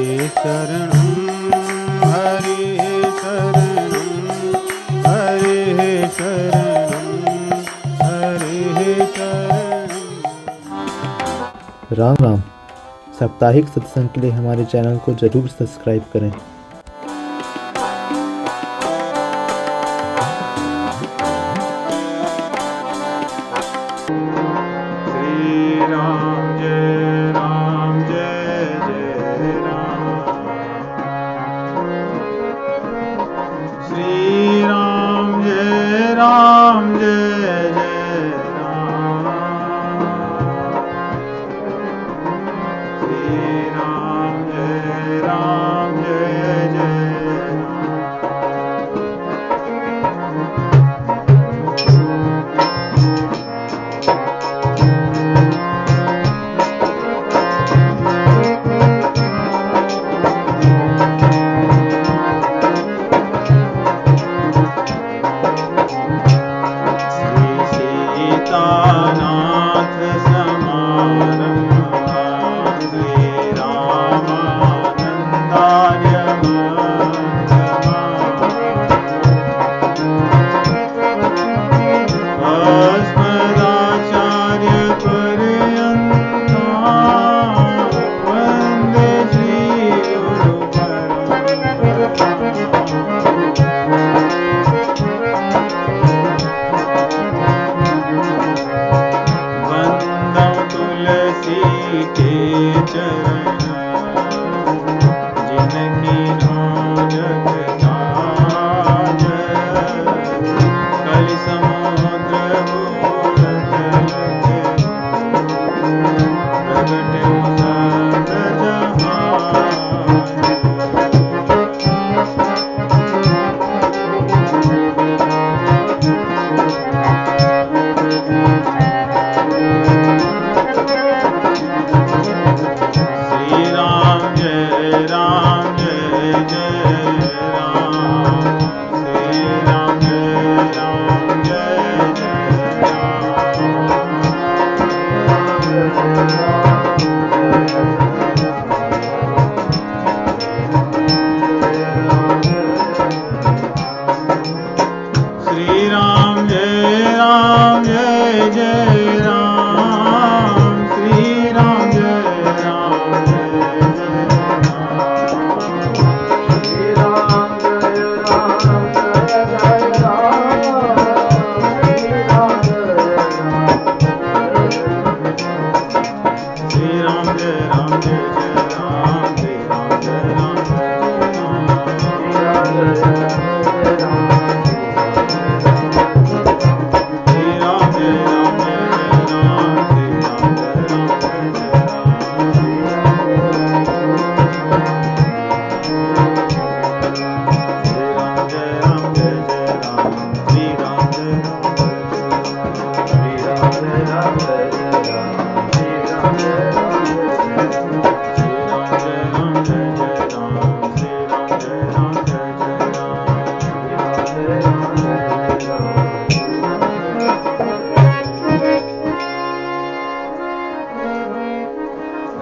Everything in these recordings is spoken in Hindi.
शरणं हरे शरणं हरे शरणं हरे शरणं। राम राम। साप्ताहिक सत्संग के लिए हमारे चैनल को जरूर सब्सक्राइब करें।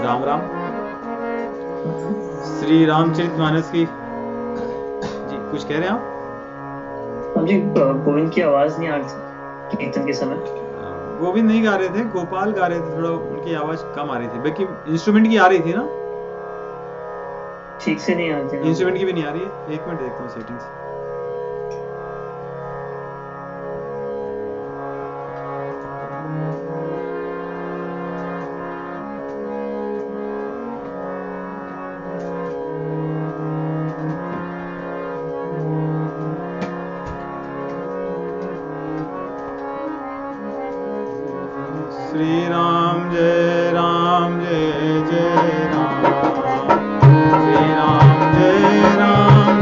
राम राम। श्री रामचरितमानस की जी कुछ कह रहे हैं आप? जी गोविंद की आवाज नहीं आ रही थी कीर्तन के समय। गोविंद नहीं गा रहे थे, गोपाल गा रहे थे, थोड़ा उनकी आवाज कम आ रही थी। बाकी इंस्ट्रूमेंट की आ रही थी ना? ठीक से नहीं आ रही थी। इंस्ट्रूमेंट की भी नहीं आ रही है। एक मिनट देखता हूँ सेटिंग्स। श्री राम जय राम जय जय राम, श्री राम जय जय राम।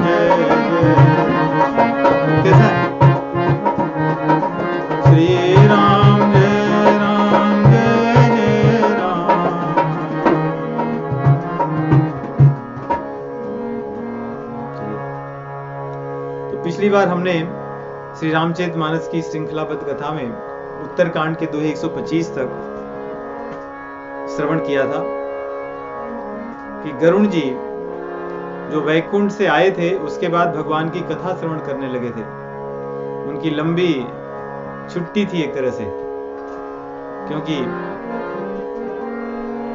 कैसा है? श्री राम जय जय राम। तो पिछली बार हमने श्री रामचरितमानस की श्रृंखलाबद्ध कथा में उत्तरकांड के दोहे 125 तक श्रवण किया था कि गरुण जी जो वैकुंठ से आए थे उसके बाद भगवान की कथा श्रवण करने लगे थे। उनकी लंबी छुट्टी थी एक तरह से, क्योंकि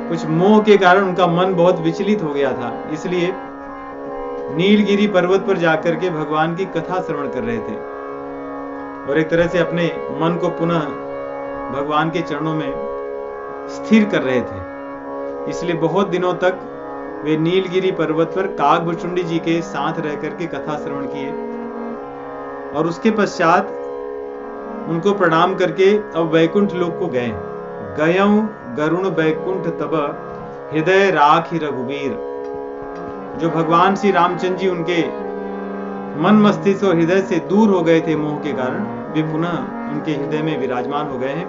कुछ मोह के कारण उनका मन बहुत विचलित हो गया था, इसलिए नीलगिरी पर्वत पर जाकर के भगवान की कथा श्रवण कर रहे थे और एक तरह से अपने मन को पुनः भगवान के चरणों में स्थिर कर रहे थे। इसलिए बहुत दिनों तक वे नीलगिरी पर्वत पर काकभुचुंडी जी के साथ रह करके कथा श्रवण किए और उसके पश्चात उनको प्रणाम करके अब वैकुंठ लोक को गए। गयं गरुण वैकुंठ तब हृदय राखी रघुवीर। जो भगवान श्री रामचंद्र जी उनके मन मस्तिष्क और हृदय से दूर हो गए थे मोह के कारण, वे पुनः उनके हृदय में विराजमान हो गए हैं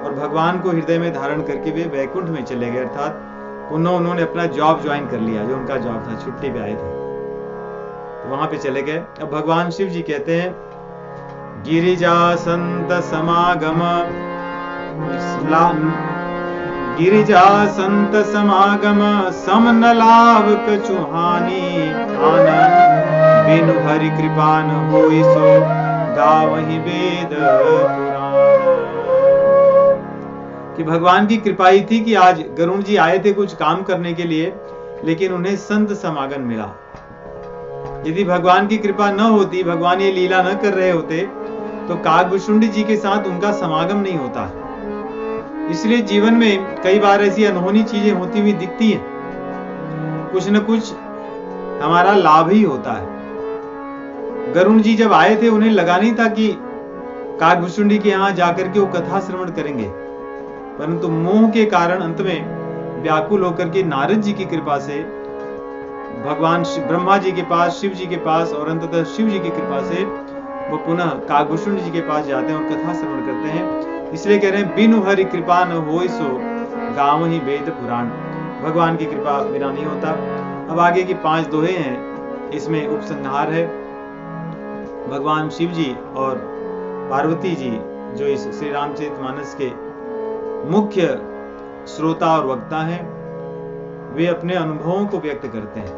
और भगवान को हृदय में धारण करके वे वैकुंठ में चले गए, अर्थात पुनः उन्होंने अपना जॉब ज्वाइन कर लिया, जो उनका जॉब था, छुट्टी पे आए थे तो वहां पे चले गए। अब भगवान शिव जी कहते हैं गिरिजा संत समागम, गिरिजा संत समागम सम न लाभ कछुहानी, आनंद बिनु हरि कृपा न होई सो गावहि वेद पुराण। कि भगवान की कृपा ही थी कि आज गरुण जी आए थे कुछ काम करने के लिए, लेकिन उन्हें संत समागम मिला। यदि भगवान की कृपा न होती, भगवान ये लीला न कर रहे होते, तो काकभुचुंडी जी के साथ उनका समागम नहीं होता। इसलिए जीवन में कई बार ऐसी अनहोनी चीजें होती हुई दिखती हैं, कुछ न कुछ हमारा लाभ ही होता है। गरुण जी जब आए थे उन्हें लगा नहीं था कि काकभुचुंडी के यहां जाकर के वो कथा श्रवण करेंगे, परंतु मोह के कारण अंत में व्याकुल होकर के नारद जी की कृपा से भगवान ब्रह्मा जी के पास, शिव जी के पास और अंततः शिव जी की कृपा से वो पुनः काकभुचुंडी जी के पास जाते हैं और कथा श्रवण करते हैं। इसलिए कह रहे हैं बिनु हरि कृपा न होई सो गावहि वेद पुराण। भगवान की कृपा बिना नहीं होता। अब आगे की 5 दोहे हैं, इसमें उपसंहार है। भगवान शिव जी और पार्वती जी जो इस श्री रामचरितमानस के मुख्य श्रोता और वक्ता हैं, वे अपने अनुभवों को व्यक्त करते हैं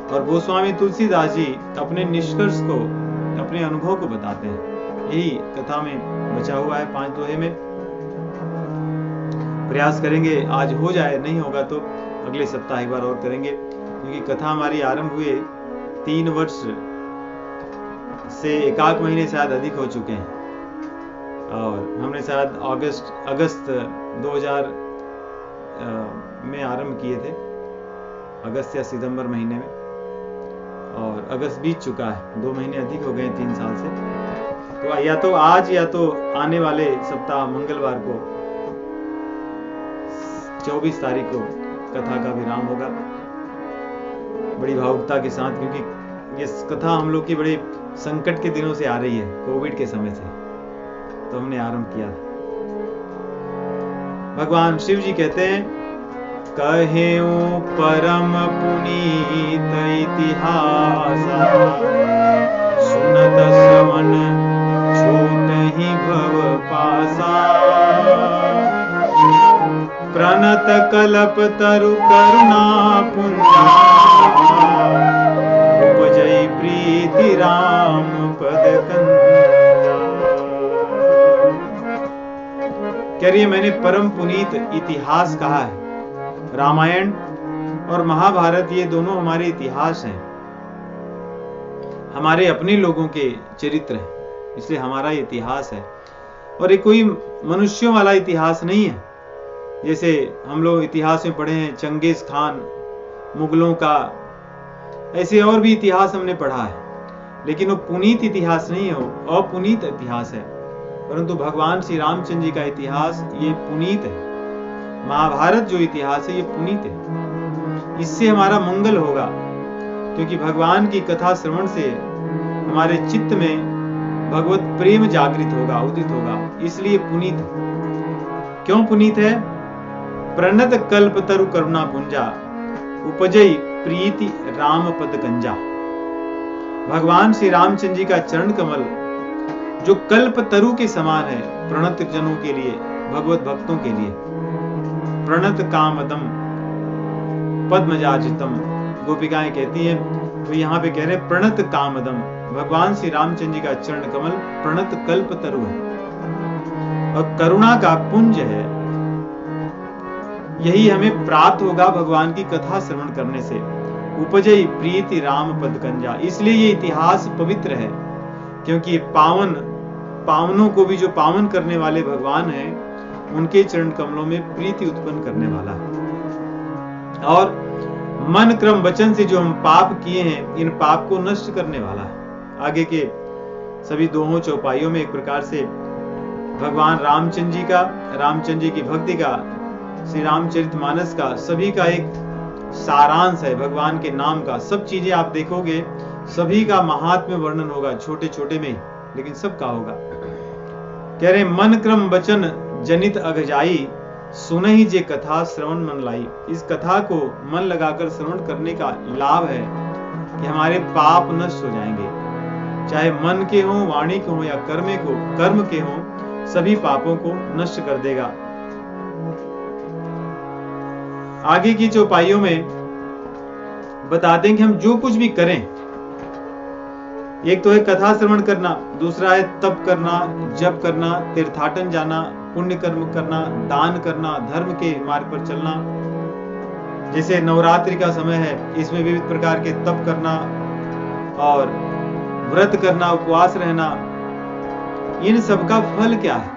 और गोस्वामी तुलसीदास जी अपने निष्कर्ष को, अपने अनुभव को बताते हैं। यही कथा में बचा हुआ है 5 दोहे में। प्रयास करेंगे आज हो जाए, नहीं होगा तो अगले सप्ताह एक बार और करेंगे, क्योंकि कथा हमारी आरंभ हुए 3 वर्ष से 1 महीने शायद अधिक हो चुके हैं और हमने शायद अगस्त 2000 में आरंभ किए थे, अगस्त या सितंबर महीने में, और अगस्त बीत चुका है, 2 महीने अधिक हो गए 3 साल से। तो या तो आज या तो आने वाले सप्ताह मंगलवार को 24 तारीख को कथा का विराम होगा, बड़ी भावुकता के साथ, क्योंकि ये कथा हम लोग की बड़े संकट के दिनों से आ रही है, कोविड के समय से, तो हमने आरंभ किया। भगवान शिव जी कहते हैं कहेऊ परम पुनीत इतिहास, सुनत श्रवण छूटहि भव पासा, प्रणत कल्प तरु करुणा पुंजा, उपजई प्रीति राम पद कंजा। कह रही है मैंने परम पुनीत इतिहास कहा है। रामायण और महाभारत ये दोनों हमारे इतिहास हैं, हमारे अपने लोगों के चरित्र हैं, इसलिए हमारा इतिहास है। और ये कोई मनुष्यों वाला इतिहास नहीं है, जैसे हम लोग इतिहास में पढ़े हैं चंगेज खान, मुगलों का, ऐसे और भी इतिहास हमने पढ़ा है, लेकिन वो पुनीत इतिहास नहीं है, वो अपुनीत इतिहास है। परंतु भगवान श्री रामचंद्र जी का इतिहास ये पुनीत है। महाभारत जो इतिहास है ये पुनीत है। इससे हमारा मंगल होगा, क्योंकि भगवान की कथा श्रवण से हमारे चित्त में भगवत प्रेम जागृत होगा, उदित होगा, इसलिए पुनीत है। क्यों पुनीत है? प्रणत कल्प तरु करुणा पुंजा, उपजई प्रीति राम पद कंजा। भगवान श्री रामचंद्र जी का चरण कमल जो कल्प तरु के समान है प्रणत जनों के लिए, भगवत भक्तों के लिए। प्रणत कामदम पद्मजाजितम गोपिकाएं कहती हैं, तो यहाँ पे कह रहे प्रणत कामदम, भगवान श्री रामचंद्र जी का चरण कमल प्रणत कल्प तरु है और करुणा का पुंज है। यही हमें प्राप्त होगा भगवान की कथा श्रवण करने से। उपजई प्रीति राम पद कंजा, इसलिए ये इतिहास पवित्र है, क्योंकि ये पावनों को भी जो पावन करने वाले भगवान हैं, उनके चरण कमलों में प्रीति उत्पन्न करने वाला है। और मन क्रम वचन से जो हम पाप किए हैं, इन पाप को नष्ट करने वाला है। आगे के सभी दोहों चौपाइयों में एक प्रकार से भगवान रामचंद्र जी की भक्ति का, श्री रामचरितमानस का, सभी का एक सारांश है। भगवान के नाम का सब चीजें आप देखोगे, सभी का महात्म्य वर्णन होगा, छोटे छोटे में, लेकिन सबका होगा। कह रहे मन क्रम वचन जनित अगजाई, सुनहि जे कथा श्रवण मन लाई। इस कथा को मन लगाकर श्रवण करने का लाभ है कि हमारे पाप नष्ट हो जाएंगे, चाहे मन के हों, वाणी के हों या कर्म के हों, सभी पापों को नष्ट कर देगा। आगे की चौपाइयों में बताते हैं कि हम जो कुछ भी करें, एक तो है कथा श्रवण करना, दूसरा है तप करना, जप करना, तीर्थाटन जाना, पुण्य कर्म करना, दान करना, धर्म के मार्ग पर चलना। जैसे नवरात्रि का समय है, इसमें विविध प्रकार के तप करना और व्रत करना, उपवास रहना, इन सब का फल क्या है?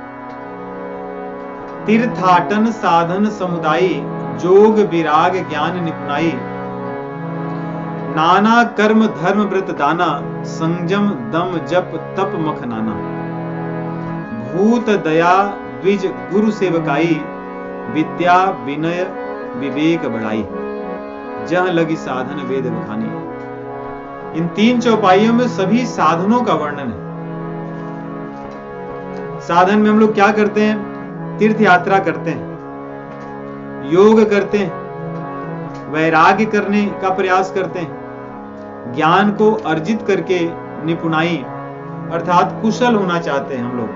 तीर्थाटन साधन समुदायी, जोग विराग ज्ञान निपुणाई, नाना कर्म धर्म व्रत दाना, संयम दम जप तप मखनाना, भूत दया द्विज गुरु सेवकाई, विद्या विनय विवेक बढ़ाई, जह लगी साधन वेद बखानी। इन तीन चौपाइयों में सभी साधनों का वर्णन है। साधन में हम लोग क्या करते हैं? तीर्थ यात्रा करते हैं, योग करते हैं, वैराग्य करने का प्रयास करते हैं, ज्ञान को अर्जित करके निपुणाई अर्थात कुशल होना चाहते हैं। हम लोग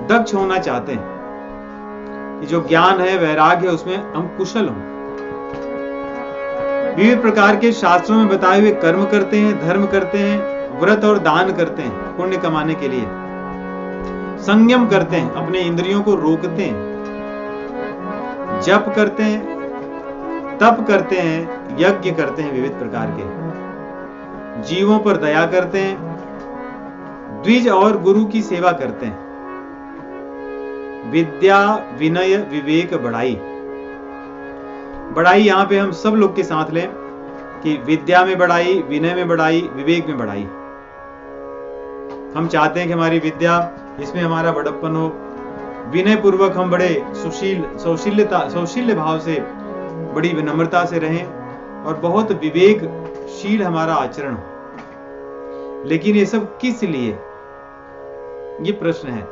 दक्ष होना चाहते हैं कि जो ज्ञान है, वैराग्य है, उसमें हम कुशल हों। विविध प्रकार के शास्त्रों में बताए हुए कर्म करते हैं, धर्म करते हैं, व्रत और दान करते हैं पुण्य कमाने के लिए, संयम करते हैं, अपने इंद्रियों को रोकते हैं, जप करते हैं, तप करते हैं, यज्ञ करते हैं विविध प्रकार के, जीवों पर दया करते हैं, द्विज और गुरु की सेवा करते हैं, विद्या विनय विवेक बढ़ाई। बढ़ाई यहां पे हम सब लोग के साथ लें कि विद्या में बढ़ाई, विनय में बढ़ाई, विवेक में बढ़ाई। हम चाहते हैं कि हमारी विद्या, इसमें हमारा बड़प्पन हो, विनय पूर्वक हम बड़े सौशील्य भाव से, बड़ी विनम्रता से रहें और बहुत विवेकशील हमारा आचरण हो। लेकिन ये सब किस लिए? ये प्रश्न है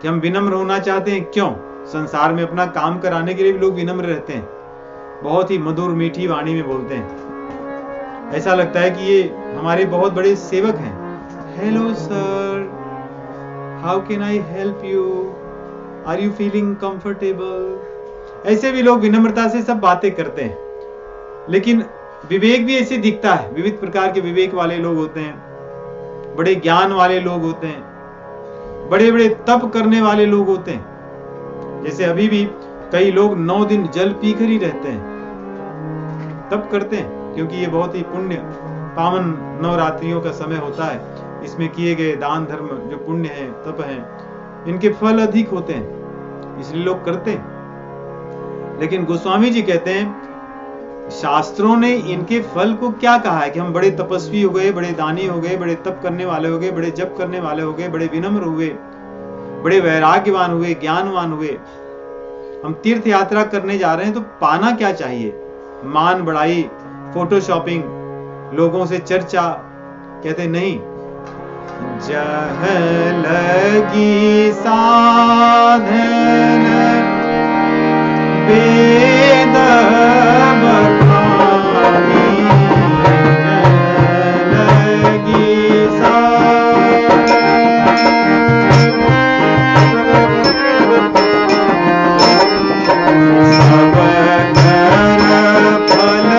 कि हम विनम्र होना चाहते हैं, क्यों? संसार में अपना काम कराने के लिए भी लोग विनम्र रहते हैं, बहुत ही मधुर मीठी वाणी में बोलते हैं, ऐसा लगता है कि ये हमारे बहुत बड़े सेवक हैं। Hello sir, how can I help you, are you feeling comfortable? ऐसे भी लोग विनम्रता से सब बातें करते हैं। लेकिन विवेक भी ऐसे दिखता है, विविध प्रकार के विवेक वाले लोग होते हैं, बड़े ज्ञान वाले लोग होते हैं, बड़े बड़े तप करने वाले लोग होते हैं। जैसे अभी भी कई लोग 9 दिन जल पीकर ही रहते हैं, तप करते हैं, क्योंकि ये बहुत ही पुण्य पावन नवरात्रियों का समय होता है। इसमें किए गए दान धर्म जो पुण्य है, तप है, इनके फल अधिक होते हैं, इसलिए लोग करते हैं। लेकिन गोस्वामी जी कहते हैं शास्त्रों ने इनके फल को क्या कहा है कि हम बड़े तपस्वी हो गए, बड़े दानी हो गए, बड़े तप करने वाले हो गए, बड़े जप करने वाले हो गए, बड़े विनम्र हुए, बड़े वैराग्यवान हुए, ज्ञानवान हुए। हम तीर्थ यात्रा करने जा रहे हैं तो पाना क्या चाहिए? मान बढ़ाई, फोटो शॉपिंग, लोगों से चर्चा। कहते नहीं, जह लगी साधन वेद बखानी, जह लगी साधन सब कर फल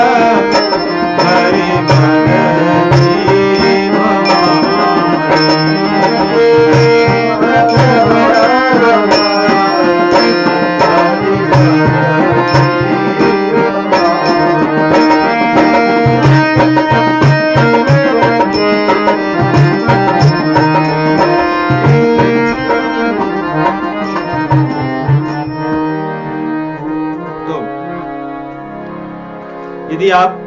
यदि आप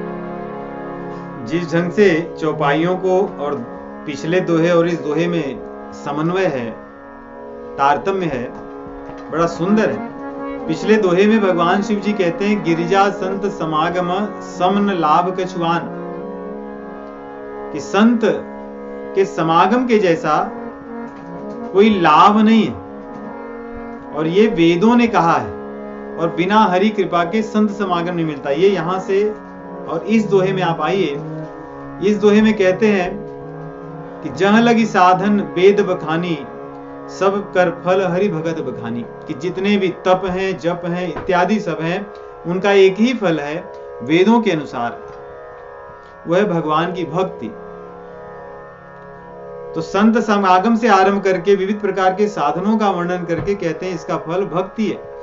जिस ढंग से चौपाइयों को और पिछले दोहे और इस दोहे में समन्वय है, तारतम्य है, बड़ा सुंदर है। पिछले दोहे में भगवान शिव जी कहते हैं गिरिजा संत समागम समन लाभ कछुआन, कि संत के समागम के जैसा कोई लाभ नहीं है, और ये वेदों ने कहा है, और बिना हरि कृपा के संत समागम नहीं मिलता। ये यहां से और इस दोहे में आप आइए, इस दोहे में कहते हैं कि जह लगी साधन वेद बखानी सब कर फल हरि भगत बखानी, कि जितने भी तप हैं, जप हैं इत्यादि सब हैं, उनका एक ही फल है वेदों के अनुसार, वह भगवान की भक्ति। तो संत समागम से आरंभ करके विविध प्रकार के साधनों का वर्णन करके कहते हैं इसका फल भक्ति है।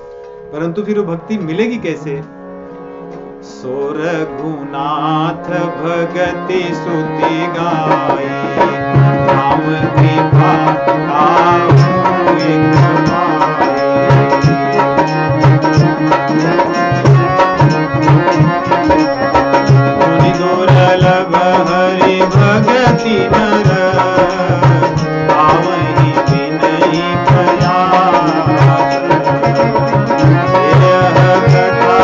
परंतु फिर वो भक्ति मिलेगी कैसे? सो रघुनाथ भगति सुति गाए, राम कृपा काहू एक पाए। मुनि दुर्लभ हरि भगति नर, पावहि बिनहि प्रयास। यह कथा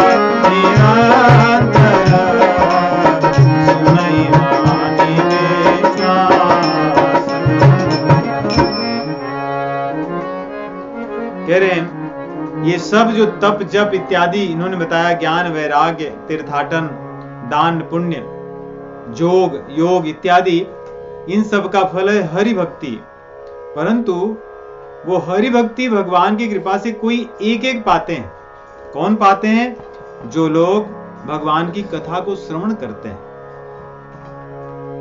निरंतर, सुनहि मानिबे श्वास। कह रहे हैं ये सब जो तप जप इत्यादि इन्होंने बताया, ज्ञान वैराग्य तीर्थाटन दान पुण्य जोग योग इत्यादि, इन सब का फल है हरि भक्ति। परंतु वो हरि भक्ति भगवान की कृपा से कोई एक एक पाते हैं। कौन पाते हैं? जो लोग भगवान की कथा को श्रवण करते हैं।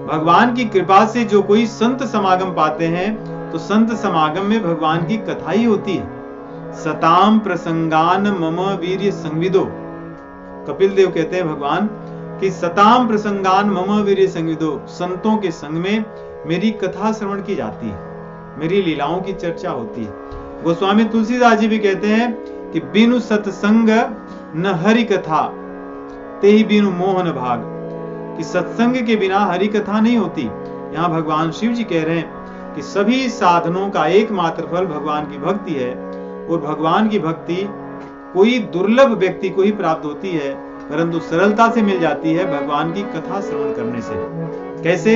भगवान की कृपा से जो कोई संत समागम पाते हैं, तो संत समागम में भगवान की कथा ही होती है। सताम प्रसंगान मम वीर्य संविदो, कपिल देव कहते हैं भगवान कि सताम प्रसंगान मम वीर्य संविदो, संतों के संग में मेरी कथा श्रवण की जाती है, मेरी लीलाओं की चर्चा होती है। गोस्वामी तुलसीदास जी भी कहते हैं कि बिनु सत्संग न हरि कथा, ते ही बिनु मोहन भाग, कि सत्संग के बिना हरि कथा नहीं होती। यहाँ भगवान शिव जी कह रहे हैं कि सभी साधनों का एकमात्र फल भगवान की भक्ति है, और भगवान की भक्ति कोई दुर्लभ व्यक्ति को ही प्राप्त होती है, परंतु सरलता से मिल जाती है भगवान की कथा श्रवण करने से। कैसे?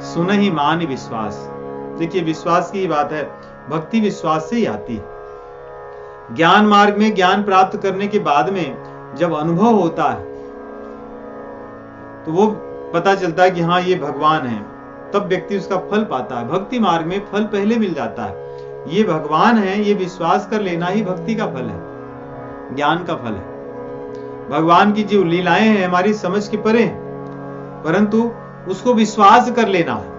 सुनहि मानि विश्वास। देखिए विश्वास की बात है, भक्ति विश्वास से ही आती है। ज्ञान मार्ग में ज्ञान प्राप्त करने के बाद में जब अनुभव होता है तो वो पता चलता है कि हाँ ये भगवान है, तब व्यक्ति उसका फल पाता है। भक्ति मार्ग में फल पहले मिल जाता है, ये भगवान है, ये विश्वास कर लेना ही भक्ति का फल है, ज्ञान का फल है। भगवान की जो लीलाएं हैं हमारी समझ के परे हैं, परंतु उसको विश्वास कर लेना है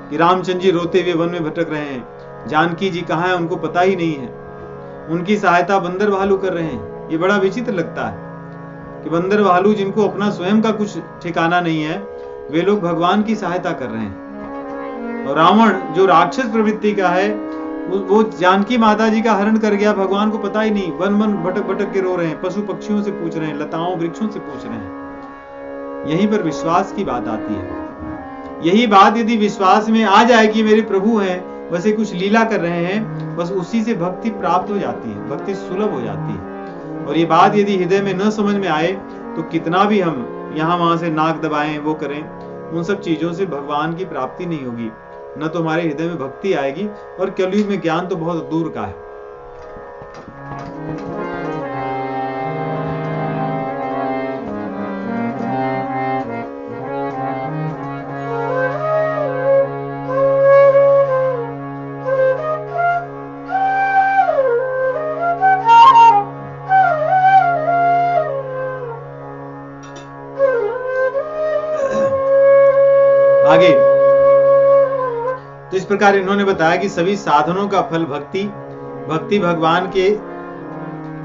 कि रामचंद्र जी रोते हुए वन में भटक रहे हैं, जानकी जी कहाँ है उनको पता ही नहीं है, उनकी सहायता बंदर भालू कर रहे हैं। ये बड़ा विचित्र लगता है कि बंदर भालू जिनको अपना स्वयं का कुछ ठिकाना नहीं है, वे लोग भगवान की सहायता कर रहे हैं। और रावण जो राक्षस प्रवृत्ति का है, वो जानकी माता जी का हरण कर गया, भगवान को पता ही नहीं, वन वन भटक भटक के रो रहे हैं, पशु पक्षियों से पूछ रहे हैं, लताओं वृक्षों से पूछ रहे हैं। यहीं पर विश्वास की बात आती है। यही बात यदि विश्वास में आ जाए कि मेरे प्रभु हैं, बस ये कुछ लीला कर रहे हैं, बस उसी से भक्ति प्राप्त हो जाती है, भक्ति सुलभ हो जाती है। और ये बात यदि हृदय में न समझ में आए तो कितना भी हम यहाँ वहां से नाक दबाएं, वो करें, उन सब चीजों से भगवान की प्राप्ति नहीं होगी, न तो हमारे हृदय में भक्ति आएगी, और कलयुग में ज्ञान तो बहुत दूर का है। आगे तो इस प्रकार इन्होंने बताया कि सभी साधनों का फल भक्ति, भक्ति भगवान के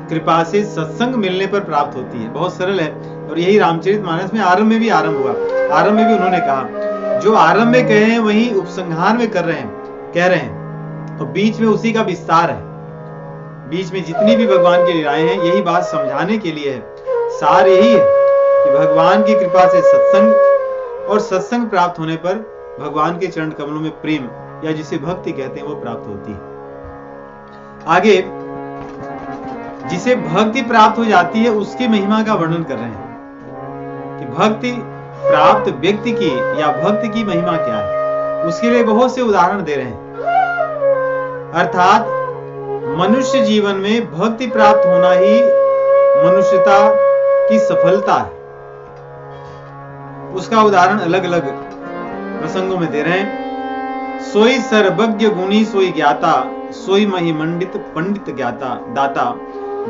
कृपा से सत्संग मिलने पर प्राप्त होती है। बहुत सरल है, और यही रामचरितमानस में आरंभ में भी आरंभ हुआ। आरंभ में भी उन्होंने कहा, जो आरंभ में कहे हैं वही उपसंहार में कर रहे हैं, कह रहे हैं, तो बीच में उसी का विस्तार है। बीच में जितनी भी भगवान की लीलाएं हैं, यही बात समझाने के लिए है, सार यही है कि भगवान की कृपा से सत्संग और सत्संग प्राप्त होने पर भगवान के चरण कमलों में प्रेम या जिसे भक्ति कहते हैं वो प्राप्त होती है। आगे जिसे भक्ति प्राप्त हो जाती है उसकी महिमा का वर्णन कर रहे हैं कि भक्ति प्राप्त व्यक्ति की या भक्ति की महिमा क्या है। उसके लिए बहुत से उदाहरण दे रहे हैं। अर्थात मनुष्य जीवन में भक्ति प्राप्त होना ही मनुष्यता की सफलता है। उसका उदाहरण अलग अलग प्रसंगों में दे रहे हैं। सोई सर्वज्ञ गुणी सोई ज्ञाता, सोई महिमंडित पंडित ज्ञाता दाता,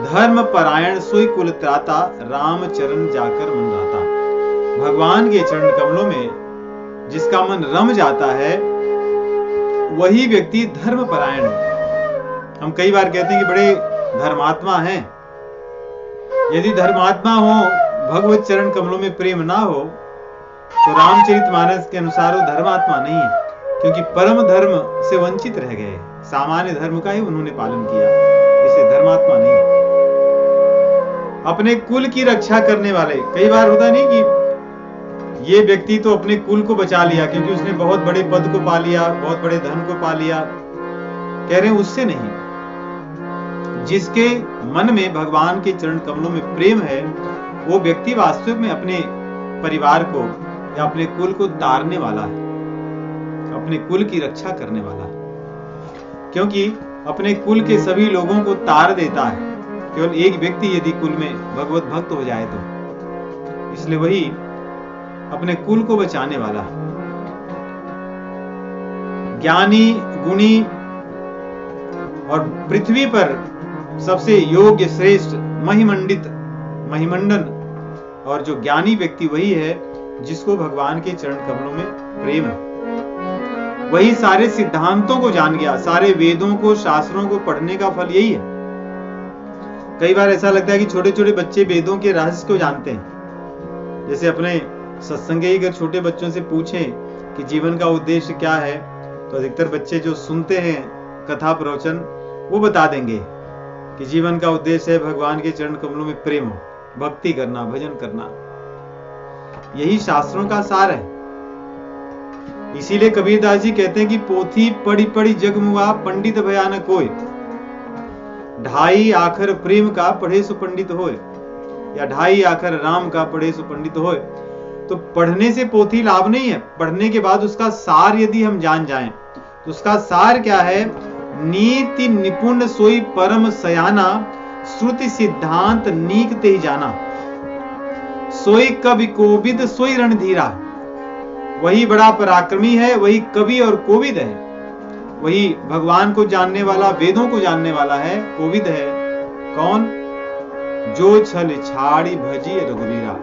धर्म परायण सोई कुल त्राता, राम चरण जाकर मन राता। भगवान के चरण कमलों में जिसका मन रम जाता है वही व्यक्ति धर्म परायण है। हम कई बार कहते हैं कि बड़े धर्मात्मा हैं। यदि धर्मात्मा हो, भगवत चरण कमलों में प्रेम ना हो तो रामचरितमानस के अनुसार वो धर्मात्मा नहीं है, क्योंकि परम धर्म से वंचित रह गए। सामान्य धर्म का ही उन्होंने पालन किया, इसे धर्मात्मा नहीं। अपने कुल की रक्षा करने वाले, कई बार होता नहीं कि ये व्यक्ति तो अपने कुल को बचा लिया क्योंकि उसने बहुत बड़े पद को पा लिया, बहुत बड़े धन को पा लिया, कह रहे हैं उससे नहीं। जिसके मन में भगवान के चरण कमलों में प्रेम है वो व्यक्ति वास्तविक में अपने परिवार को या अपने कुल को तारने वाला है, अपने कुल की रक्षा करने वाला है। क्योंकि अपने कुल के सभी लोगों को तार देता है केवल एक व्यक्ति यदि कुल में भगवत भक्त हो जाए तो। इसलिए वही अपने कुल को बचाने वाला है। ज्ञानी गुणी और पृथ्वी पर सबसे योग्य श्रेष्ठ महिमंडन और जो ज्ञानी व्यक्ति वही है जिसको भगवान के चरण कमलों में प्रेम है। वही सारे सिद्धांतों को जान गया, सारे वेदों को शास्त्रों को पढ़ने का फल यही है। कई बार ऐसा लगता है कि छोटे छोटे बच्चे वेदों के रहस्य को जानते हैं। जैसे अपने सत्संग ही अगर छोटे बच्चों से पूछें कि जीवन का उद्देश्य क्या है तो अधिकतर बच्चे जो सुनते हैं कथा प्रवचन वो बता देंगे कि जीवन का उद्देश्य है भगवान के चरण कमलों में प्रेम हो, भक्ति करना, भजन करना। यही शास्त्रों का सार है। इसीलिए कबीरदास जी कहते हैं कि पोथी पढ़ी पढ़ी जग मुआ, पंडित भयान कोय, ढाई आखर प्रेम का पढ़े सो पंडित होए, या ढाई आखर राम का पढ़े सो पंडित होए। तो पढ़ने से पोथी लाभ नहीं है, पढ़ने के बाद उसका सार यदि हम जान जाएं तो उसका सार क्या है? नीति निपुण सोई परम सयाना, श्रुति सिद्धांत नीक ते ही जाना, सोई कवि कोविद सोई रणधीरा। वही बड़ा पराक्रमी है, वही कवि और कोविद है, वही भगवान को जानने वाला, वेदों को जानने वाला है, कोविद है। कौन? जो छल छाड़ी भजी रघुवीरा,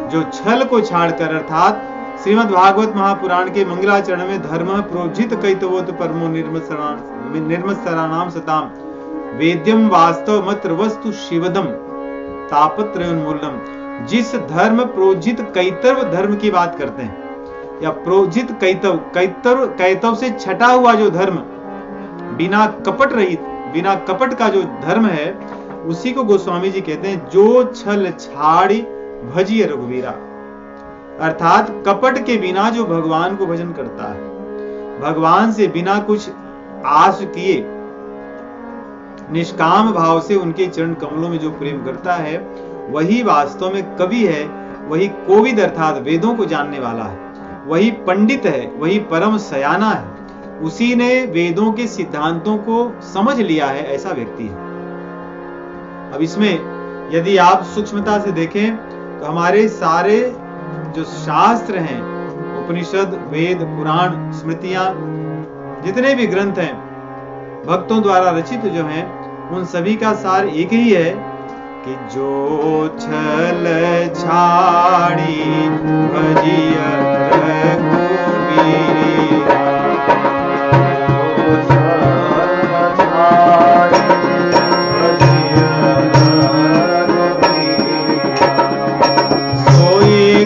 जो छल को छाड़कर, अर्थात श्रीमद् भागवत महापुराण के मंगलाचरण में धर्म प्रोजित कैतवोत परमो निर्मत्सराणाम सताम, वेद्यम वास्तव मत्र वस्तु शिवदम तापत्रयोन्मूलनम। जिस धर्म प्रोजित कैतव धर्म की बात करते हैं, या प्रोजित कैतव, कैतव से छटा हुआ जो धर्म, बिना कपट रहित, बिना कपट का जो धर्म है, उसी को गोस्वामी जी कहते हैं जो छल छाड़ी भजिए रघुवीरा। अर्थात कपट के बिना जो भगवान को भजन करता है, भगवान से बिना कुछ आश किए निष्काम भाव से उनके चरण कमलों में जो प्रेम करता है, वही वास्तव में कवि है, वही कोविद अर्थात वेदों को जानने वाला है, वही पंडित है, वही परम सयाना है। उसी ने वेदों के सिद्धांतों को समझ लिया है, ऐसा व्यक्ति है। अब इसमें यदि आप सूक्ष्मता से देखें तो हमारे सारे जो शास्त्र हैं, उपनिषद, वेद, पुराण, स्मृतियां, जितने भी ग्रंथ हैं भक्तों द्वारा रचित जो हैं, उन सभी का सार एक ही है कि जो छल छाड़ी भजिया रघुवीरा,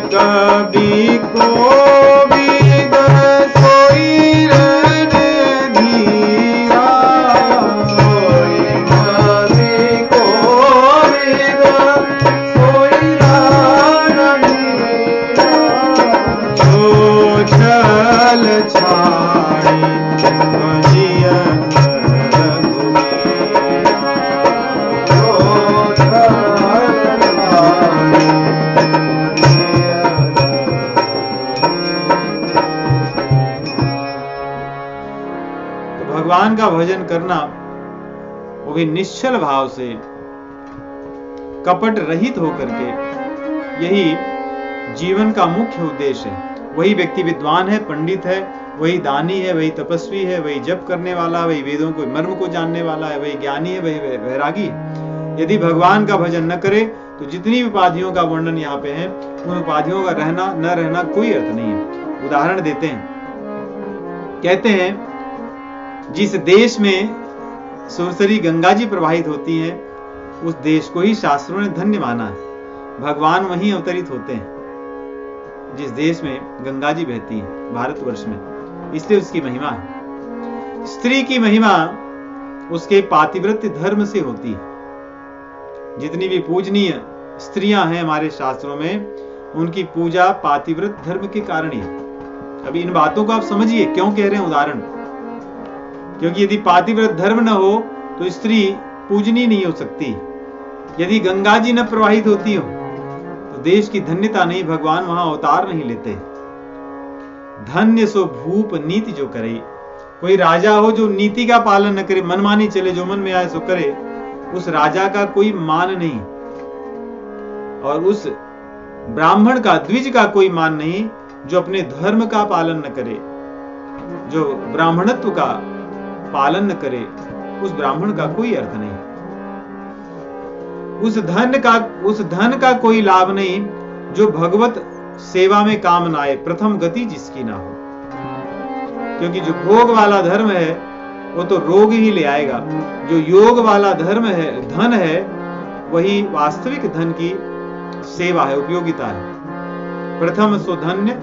कवि कोविद सोई रणधीरा, सोई कवि कोविद सोई रणधीरा। का भजन करना, वो भी निश्चल भाव से, कपट रहित होकर के, यही जीवन का मुख्य उद्देश्य है। वही व्यक्ति विद्वान है, पंडित है, वही दानी है, वही तपस्वी है, वही जप करने वाला, वही वेदों को मर्म को जानने वाला है, वही ज्ञानी है, वही वैरागी है। यदि भगवान का भजन न करे तो जितनी उपाधियों का वर्णन यहाँ पे है, उन उपाधियों का रहना न रहना कोई अर्थ नहीं है। उदाहरण देते हैं, कहते हैं जिस देश में सुरसरी गंगा जी प्रवाहित होती हैं, उस देश को ही शास्त्रों ने धन्य माना है। भगवान वहीं अवतरित होते हैं जिस देश में गंगा जी बहती है, भारतवर्ष में, इसलिए उसकी महिमा है। स्त्री की महिमा उसके पातिव्रत्य धर्म से होती है। जितनी भी पूजनीय स्त्रियां हैं हमारे शास्त्रों में, उनकी पूजा पातिव्रत धर्म के कारण ही है। अभी इन बातों को आप समझिए, क्यों कह रहे हैं उदाहरण, क्योंकि यदि पातिव्रत धर्म न हो तो स्त्री पूजनीय नहीं हो सकती। यदि गंगा जी न प्रवाहित होती हो तो देश की धन्यता नहीं, भगवान वहां अवतार नहीं लेते। धन्य सो भूप नीति जो करे। कोई राजा हो जो नीति का पालन न करे, मनमानी चले, जो मन में आए सो करे, उस राजा का कोई मान नहीं। और उस ब्राह्मण का, द्विज का कोई मान नहीं जो अपने धर्म का पालन न करे, जो ब्राह्मणत्व का पालन न करे, उस ब्राह्मण का कोई अर्थ नहीं। उस धन का कोई लाभ नहीं जो भगवत सेवा में काम न आए, प्रथम गति जिसकी ना हो। क्योंकि जो भोग वाला धर्म है वो तो रोग ही ले आएगा। जो योग वाला धर्म है, धन है, वही वास्तविक धन की सेवा है, उपयोगिता है। प्रथम सो धन्य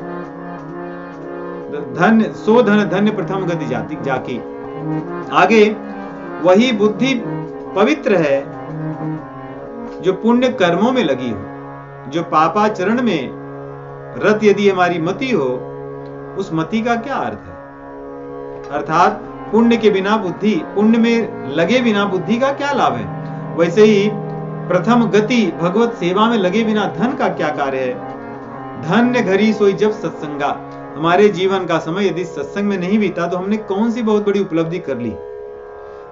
धन्य प्रथम गति जाकी। आगे वही बुद्धि पवित्र है जो पुण्य कर्मों में लगी हो। जो पापाचरण में रत यदि हमारी मति हो, उस मति का क्या अर्थ है? अर्थात पुण्य के बिना बुद्धि, पुण्य में लगे बिना बुद्धि का क्या लाभ है? वैसे ही प्रथम गति भगवत सेवा में लगे बिना धन का क्या कार्य है? धन्य घड़ी सोई जब सत्संगा। हमारे जीवन का समय यदि सत्संग में नहीं बीता तो हमने कौन सी बहुत बड़ी उपलब्धि कर ली?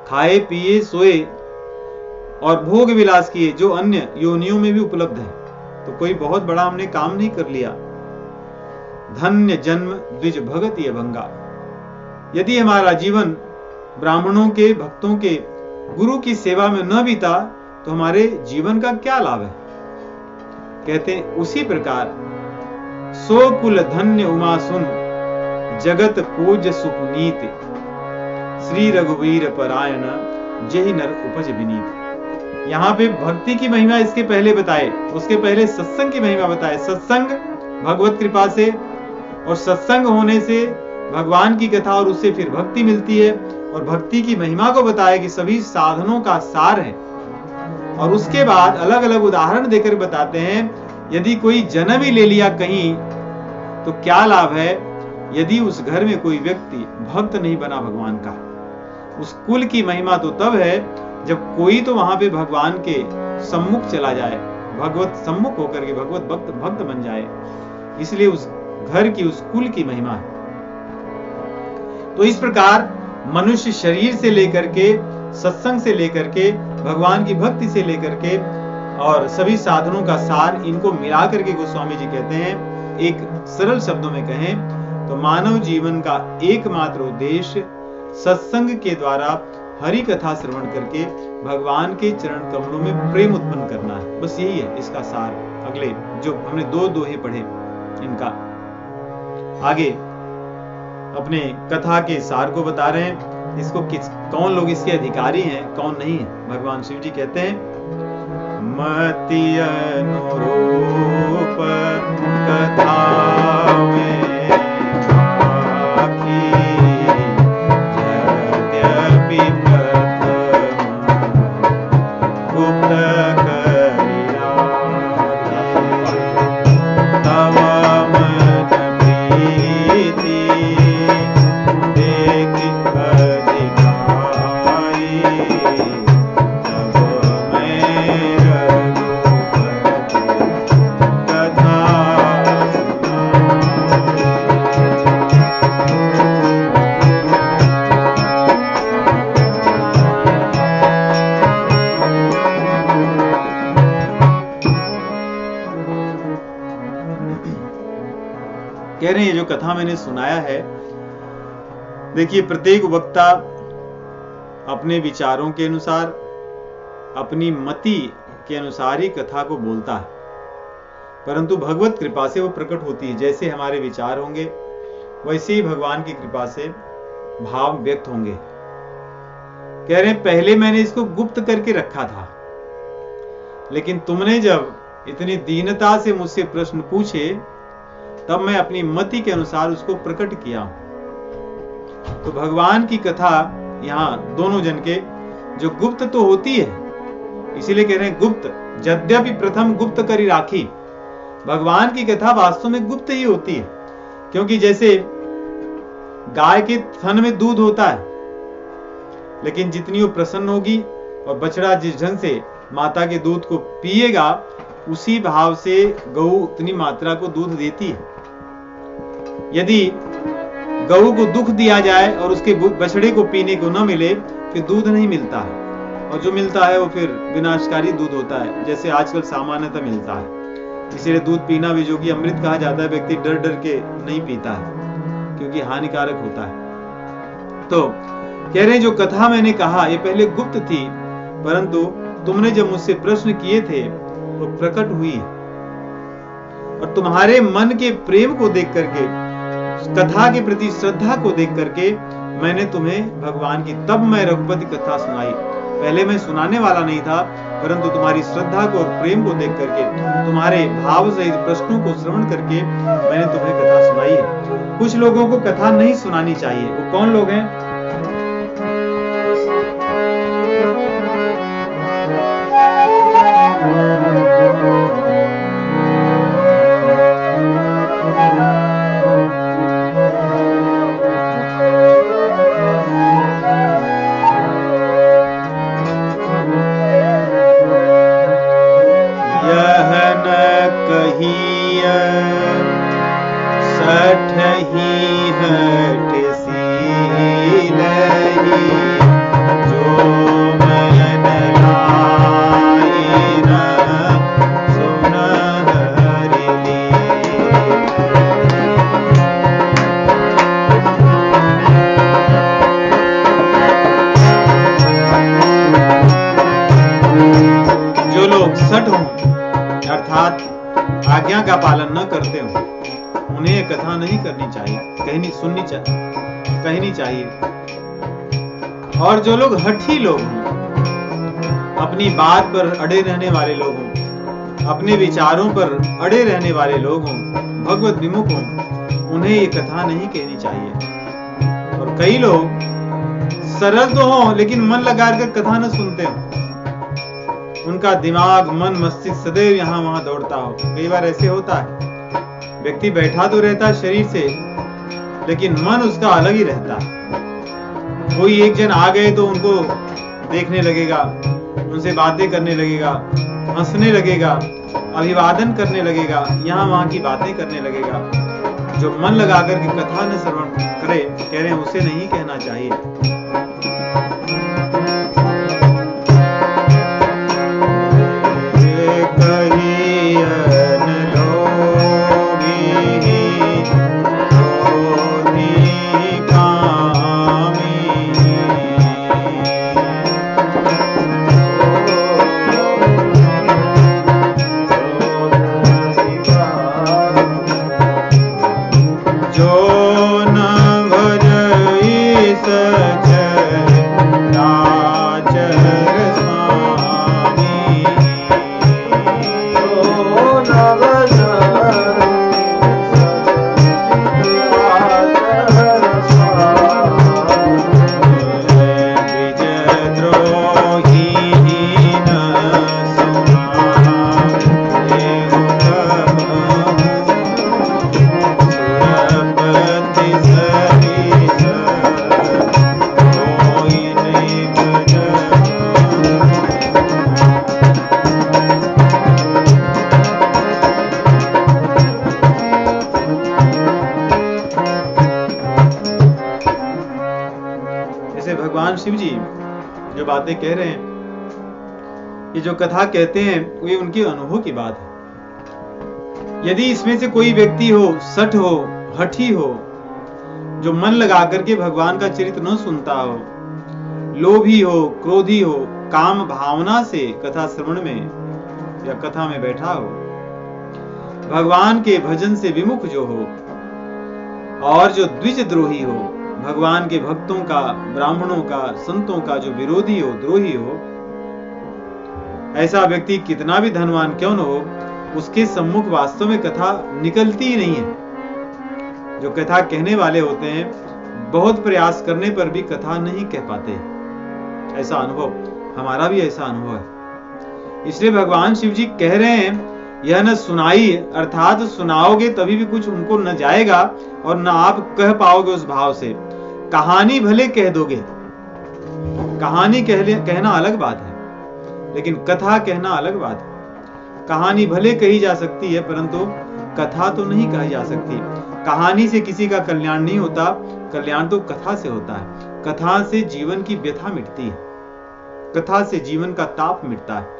खाए पिए सोए और भोग विलास किए, जो अन्य योनियों में भी उपलब्ध है, तो कोई बहुत बड़ा हमने काम नहीं कर लिया। धन्य जन्म द्विज भगत ये भंगा। यदि हमारा जीवन ब्राह्मणों के, भक्तों के, गुरु की सेवा में न बीता तो हमारे जीवन का क्या लाभ है? कहते हैं उसी प्रकार सो कुल धन्य उमा सुन, जगत पूज्य सुपुनीत, श्री रघुवीर परायण जहि नर उपज विनीत। यहाँ पे भक्ति की महिमा इसके पहले बताए, उसके पहले सत्संग की महिमा बताए। सत्संग भगवत कृपा से, और सत्संग होने से भगवान की कथा और उससे फिर भक्ति मिलती है, और भक्ति की महिमा को बताया कि सभी साधनों का सार है। और उसके बाद अलग अलग उदाहरण देकर बताते हैं, यदि कोई जन्म ही ले लिया कहीं तो क्या लाभ है यदि उस घर में कोई व्यक्ति भक्त नहीं बना भगवान का। उस कुल की महिमा तो तब है जब कोई तो वहां पे भगवान के सम्मुख चला जाए, भगवत सम्मुख होकर के भगवत भक्त बन जाए। इसलिए उस घर की, उस कुल की महिमा है। तो इस प्रकार मनुष्य शरीर से लेकर के, सत्संग से लेकर के, भगवान की भक्ति से लेकर के और सभी साधनों का सार, इनको मिला करके गोस्वामी जी कहते हैं, एक सरल शब्दों में कहें तो मानव जीवन का एकमात्र उद्देश्य सत्संग के द्वारा हरि कथा श्रवण करके भगवान के चरण कमलों में प्रेम उत्पन्न करना है। बस यही है इसका सार। अगले जो हमने दो दोहे पढ़े, इनका आगे अपने कथा के सार को बता रहे हैं। इसको कौन लोग इसके अधिकारी हैं, कौन नहीं है। भगवान शिव जी कहते हैं, मति अनुरूप कथा में कह रहे हैं ये जो कथा मैंने सुनाया है, देखिए प्रत्येक वक्ता अपने विचारों के अनुसार, अपनी मति के अनुसार ही कथा को बोलता है, परंतु भगवत कृपा से वो प्रकट होती है। जैसे हमारे विचार होंगे वैसे ही भगवान की कृपा से भाव व्यक्त होंगे। कह रहे हैं पहले मैंने इसको गुप्त करके रखा था, लेकिन तुमने जब इतनी दीनता से मुझसे प्रश्न पूछे तब मैं अपनी मति के अनुसार उसको प्रकट किया। तो भगवान की कथा यहाँ दोनों जन के जो गुप्त तो होती है, इसीलिए कह रहे हैं गुप्त, यद्यपि प्रथम गुप्त करी राखी। भगवान की कथा वास्तव में गुप्त ही होती है, क्योंकि जैसे गाय के थन में दूध होता है, लेकिन जितनी वो प्रसन्न होगी और बछड़ा जिस ढंग से माता के दूध को पिएगा, उसी भाव से गऊ उतनी मात्रा को दूध देती है। यदि गऊ को दुख दिया जाए और उसके बछड़े को पीने को न मिले, फिर दूध नहीं मिलता है, और जो मिलता है वो फिर विनाशकारी दूध होता है, जैसे आजकल सामान्यतः मिलता है। इसीलिए दूध पीना भी जो कि अमृत कहा जाता है, व्यक्ति डर डर के नहीं पीता है, क्योंकि हानिकारक होता है। तो कह रहे हैं जो कथा मैंने कहा ये पहले गुप्त थी, परंतु तुमने जब मुझसे प्रश्न किए थे तो प्रकट हुई, और तुम्हारे मन के प्रेम को देख करके, कथा के प्रति श्रद्धा को देख करके मैंने तुम्हें भगवान की, तब मैं रघुपति कथा सुनाई। पहले मैं सुनाने वाला नहीं था, परंतु तुम्हारी श्रद्धा को और प्रेम को देख करके, तुम्हारे भाव सहित प्रश्नों को श्रवण करके मैंने तुम्हें कथा सुनाई है। कुछ लोगों को कथा नहीं सुनानी चाहिए। वो कौन लोग हैं? आज्ञा का पालन न करते हो, उन्हें कथा नहीं करनी चाहिए, कहनी चाहिए। और जो लोग हठी लोग हों, अपनी बात पर अड़े रहने वाले लोग हों, अपने विचारों पर अड़े रहने वाले लोग हों, भगवत विमुख हों, उन्हें ये कथा नहीं कहनी चाहिए। और कई लोग सरल तो हों लेकिन मन लगाकर कथा न सुनते हो, उनका दिमाग, मन, मस्तिष्क सदैव यहाँ वहां दौड़ता हो। कई बार ऐसे होता है, व्यक्ति बैठा तो रहता है शरीर से, लेकिन मन उसका अलग ही रहता है। कोई एक जन आ गए तो उनको देखने लगेगा, उनसे बातें करने लगेगा, हंसने लगेगा, अभिवादन करने लगेगा, यहाँ वहां की बातें करने लगेगा। जो मन लगा कर के कथा न श्रवण करे, कह रहे हैं उसे नहीं कहना चाहिए। शिव जी जो बातें कह रहे हैं, ये जो कथा कहते हैं, वो ये उनके अनुभव की बात है। यदि इसमें से कोई व्यक्ति हो, सठ हो हठी हो, जो मन लगा करके भगवान का चरित्र न सुनता हो, लोभी हो, क्रोधी हो, काम भावना से कथा श्रवण में या कथा में बैठा हो, भगवान के भजन से विमुख जो हो, और जो द्विजद्रोही हो, भगवान के भक्तों का, ब्राह्मणों का, संतों का जो विरोधी हो, द्रोही हो, ऐसा व्यक्ति कितना भी धनवान क्यों न हो, उसके सम्मुख वास्तव में कथा निकलती ही नहीं है। जो कथा कहने वाले होते हैं, बहुत प्रयास करने पर भी कथा नहीं कह पाते। ऐसा अनुभव, हमारा भी ऐसा अनुभव है। इसलिए भगवान शिव जी कह रहे हैं, यह न सुनाई, अर्थात सुनाओगे तभी भी कुछ उनको न जाएगा और न आप कह पाओगे उस भाव से। कहानी भले कह दोगे, कहानी कहना अलग बात है, लेकिन कथा कहना अलग बात है। कहानी भले कही जा सकती है, परंतु कथा तो नहीं कही जा सकती। कहानी से किसी का कल्याण नहीं होता, कल्याण तो कथा से होता है। कथा से जीवन की व्यथा मिटती है, कथा से जीवन का ताप मिटता है।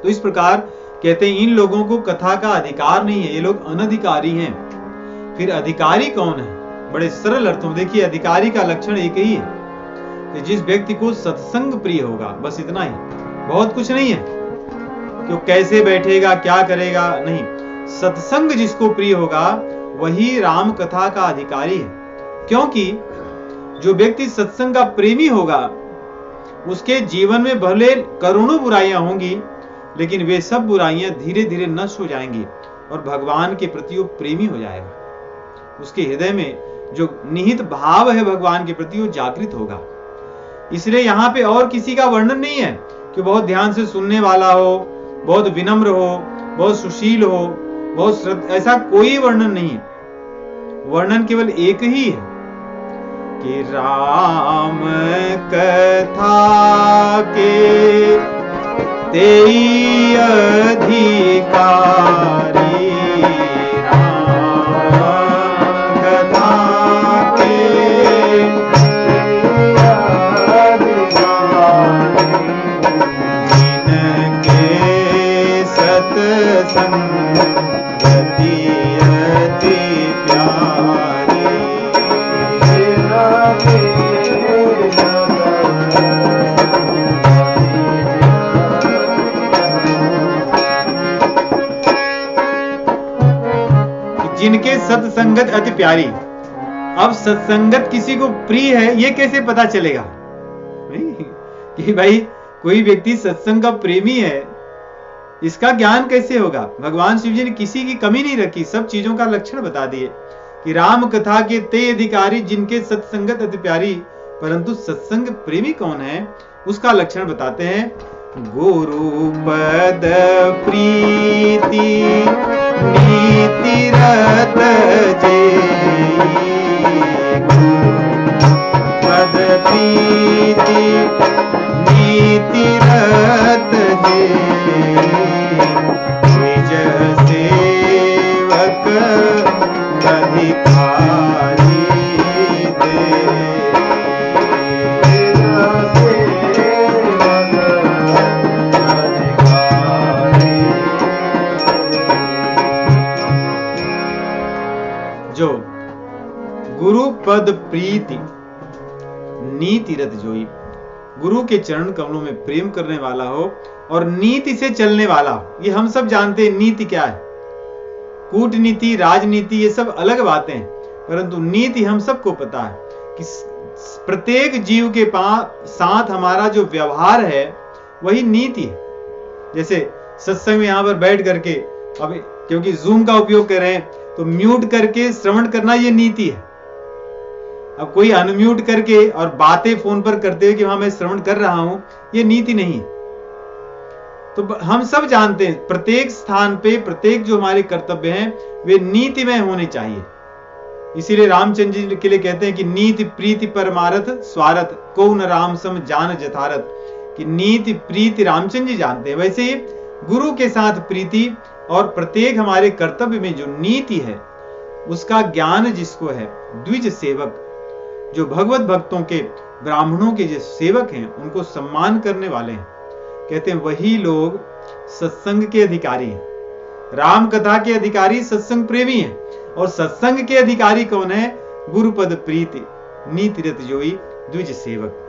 तो इस प्रकार कहते हैं, इन लोगों को कथा का अधिकार नहीं है, ये लोग अनधिकारी हैं। फिर अधिकारी कौन है? बड़े सरल अर्थों में देखिए, अधिकारी का लक्षण एक ही है कि जिस व्यक्ति को सत्संग प्रिय होगा, बस इतना ही, बहुत कुछ नहीं है कि वो कैसे बैठेगा, क्या करेगा, नहीं। सत्संग जिसको प्रिय होगा वही राम कथा का अधिकारी है। क्योंकि जो व्यक्ति सत्संग का प्रेमी होगा, उसके जीवन में भले करोड़ों बुराइयां होंगी, लेकिन वे सब बुराइयां धीरे धीरे नष्ट हो जाएंगी और भगवान के प्रति वो प्रेमी हो जाएगा। उसके हृदय में जो निहित भाव है भगवान के प्रति, वो जागृत होगा। इसलिए यहाँ पे और किसी का वर्णन नहीं है कि बहुत ध्यान से सुनने वाला हो, बहुत विनम्र हो, बहुत सुशील हो, बहुत ऐसा कोई वर्णन नहीं है। वर्णन केवल एक ही है कि राम कथा के तेई अधिकारी, राम कथा के जिनके सत्संग गति अति प्यारी, जिनके सत्संगत अति प्यारी। अब सत्संगत किसी को प्रिय है, ये कैसे पता चलेगा कि भाई कोई व्यक्ति सत्संग का प्रेमी है? इसका ज्ञान कैसे होगा? भगवान शिव जी ने किसी की कमी नहीं रखी, सब चीजों का लक्षण बता दिए कि राम कथा के ते अधिकारी, जिनके सत्संगत अति प्यारी। परंतु सत्संग प्रेमी कौन है, उसका लक्षण बताते हैं। गुरु पद प्रीति नीति रत जे, पद प्रीति नीति रत जे, निज सेवक अधिकारी दे। जो गुरु पद प्रीति नीति रत जोई, गुरु के चरण कमलों में प्रेम करने वाला हो और नीति से चलने वाला हो। ये हम सब जानते हैं नीति क्या है। कूटनीति, राजनीति, ये सब अलग बातें हैं, परंतु नीति हम सबको पता है कि प्रत्येक जीव के साथ हमारा जो व्यवहार है वही नीति है। जैसे सत्संग में यहां पर बैठ करके, अब क्योंकि जूम का उपयोग कर रहे हैं तो म्यूट करके श्रवण करना, ये नीति है। अब कोई अनम्यूट करके और बातें फोन पर करते हुए कि हाँ मैं श्रवण कर रहा हूं, ये नीति नहीं है। तो हम सब जानते हैं प्रत्येक स्थान पे प्रत्येक जो हमारे कर्तव्य हैं वे नीतिमय होने चाहिए। इसीलिए रामचंद्र जी के लिए कहते हैं कि नीति प्रीति परमारथ स्वारथ को न राम सम जान जथारथ, कि नीति प्रीति रामचंद्र जी जानते हैं। वैसे ही गुरु के साथ प्रीति और प्रत्येक हमारे कर्तव्य में जो नीति है उसका ज्ञान जिसको है, द्विज सेवक, जो भगवत भक्तों के, ब्राह्मणों के जो सेवक हैं, उनको सम्मान करने वाले हैं, कहते हैं वही लोग सत्संग के अधिकारी हैं। राम कथा के अधिकारी सत्संग प्रेमी हैं। और सत्संग के अधिकारी कौन है? गुरुपद प्रीति नीतिरत जोई द्विज सेवक।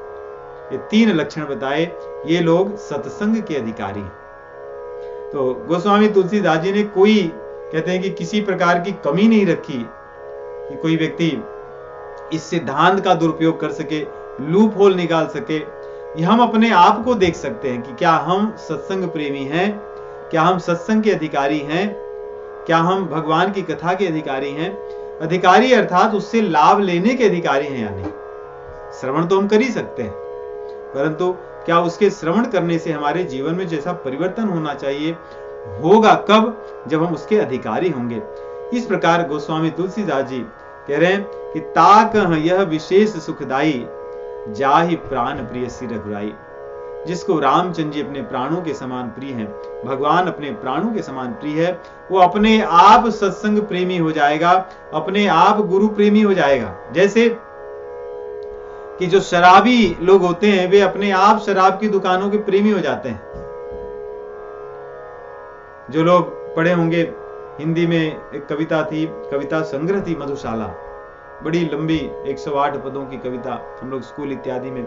ये 3 लक्षण बताए, ये लोग सत्संग के अधिकारी हैं। तो गोस्वामी तुलसीदास जी ने कोई, कहते हैं कि किसी प्रकार की कमी नहीं रखी कि कोई व्यक्ति इस सिद्धांत का दुरुपयोग कर सके, लूप होल निकाल सके। हम अपने आप को देख सकते हैं कि क्या हम सत्संग प्रेमी हैं, क्या हम सत्संग के अधिकारी हैं, क्या हम भगवान की कथा के अधिकारी हैं। अधिकारी अर्थात उससे लाभ लेने के अधिकारी हैं या नहीं। श्रवण तो हम कर ही सकते हैं, परंतु क्या उसके श्रवण करने से हमारे जीवन में जैसा परिवर्तन होना चाहिए होगा कब? जब हम उसके अधिकारी होंगे। इस प्रकार गोस्वामी तुलसीदास जी कह रहे हैं कि ताक यह विशेष सुखदाई जाहि प्राण प्रिय सी रघुराई। जिसको रामचंद्र जी अपने प्राणों के समान प्रिय हैं, भगवान अपने प्राणों के समान प्रिय है, वो अपने आप सत्संग प्रेमी हो जाएगा, अपने आप गुरु प्रेमी हो जाएगा। जैसे कि जो शराबी लोग होते हैं वे अपने आप शराब की दुकानों के प्रेमी हो जाते हैं। जो लोग पढ़े होंगे, हिंदी में एक कविता थी, कविता संग्रह थी मधुशाला, बड़ी लंबी 108 पदों की कविता, हम लोग स्कूल इत्यादि में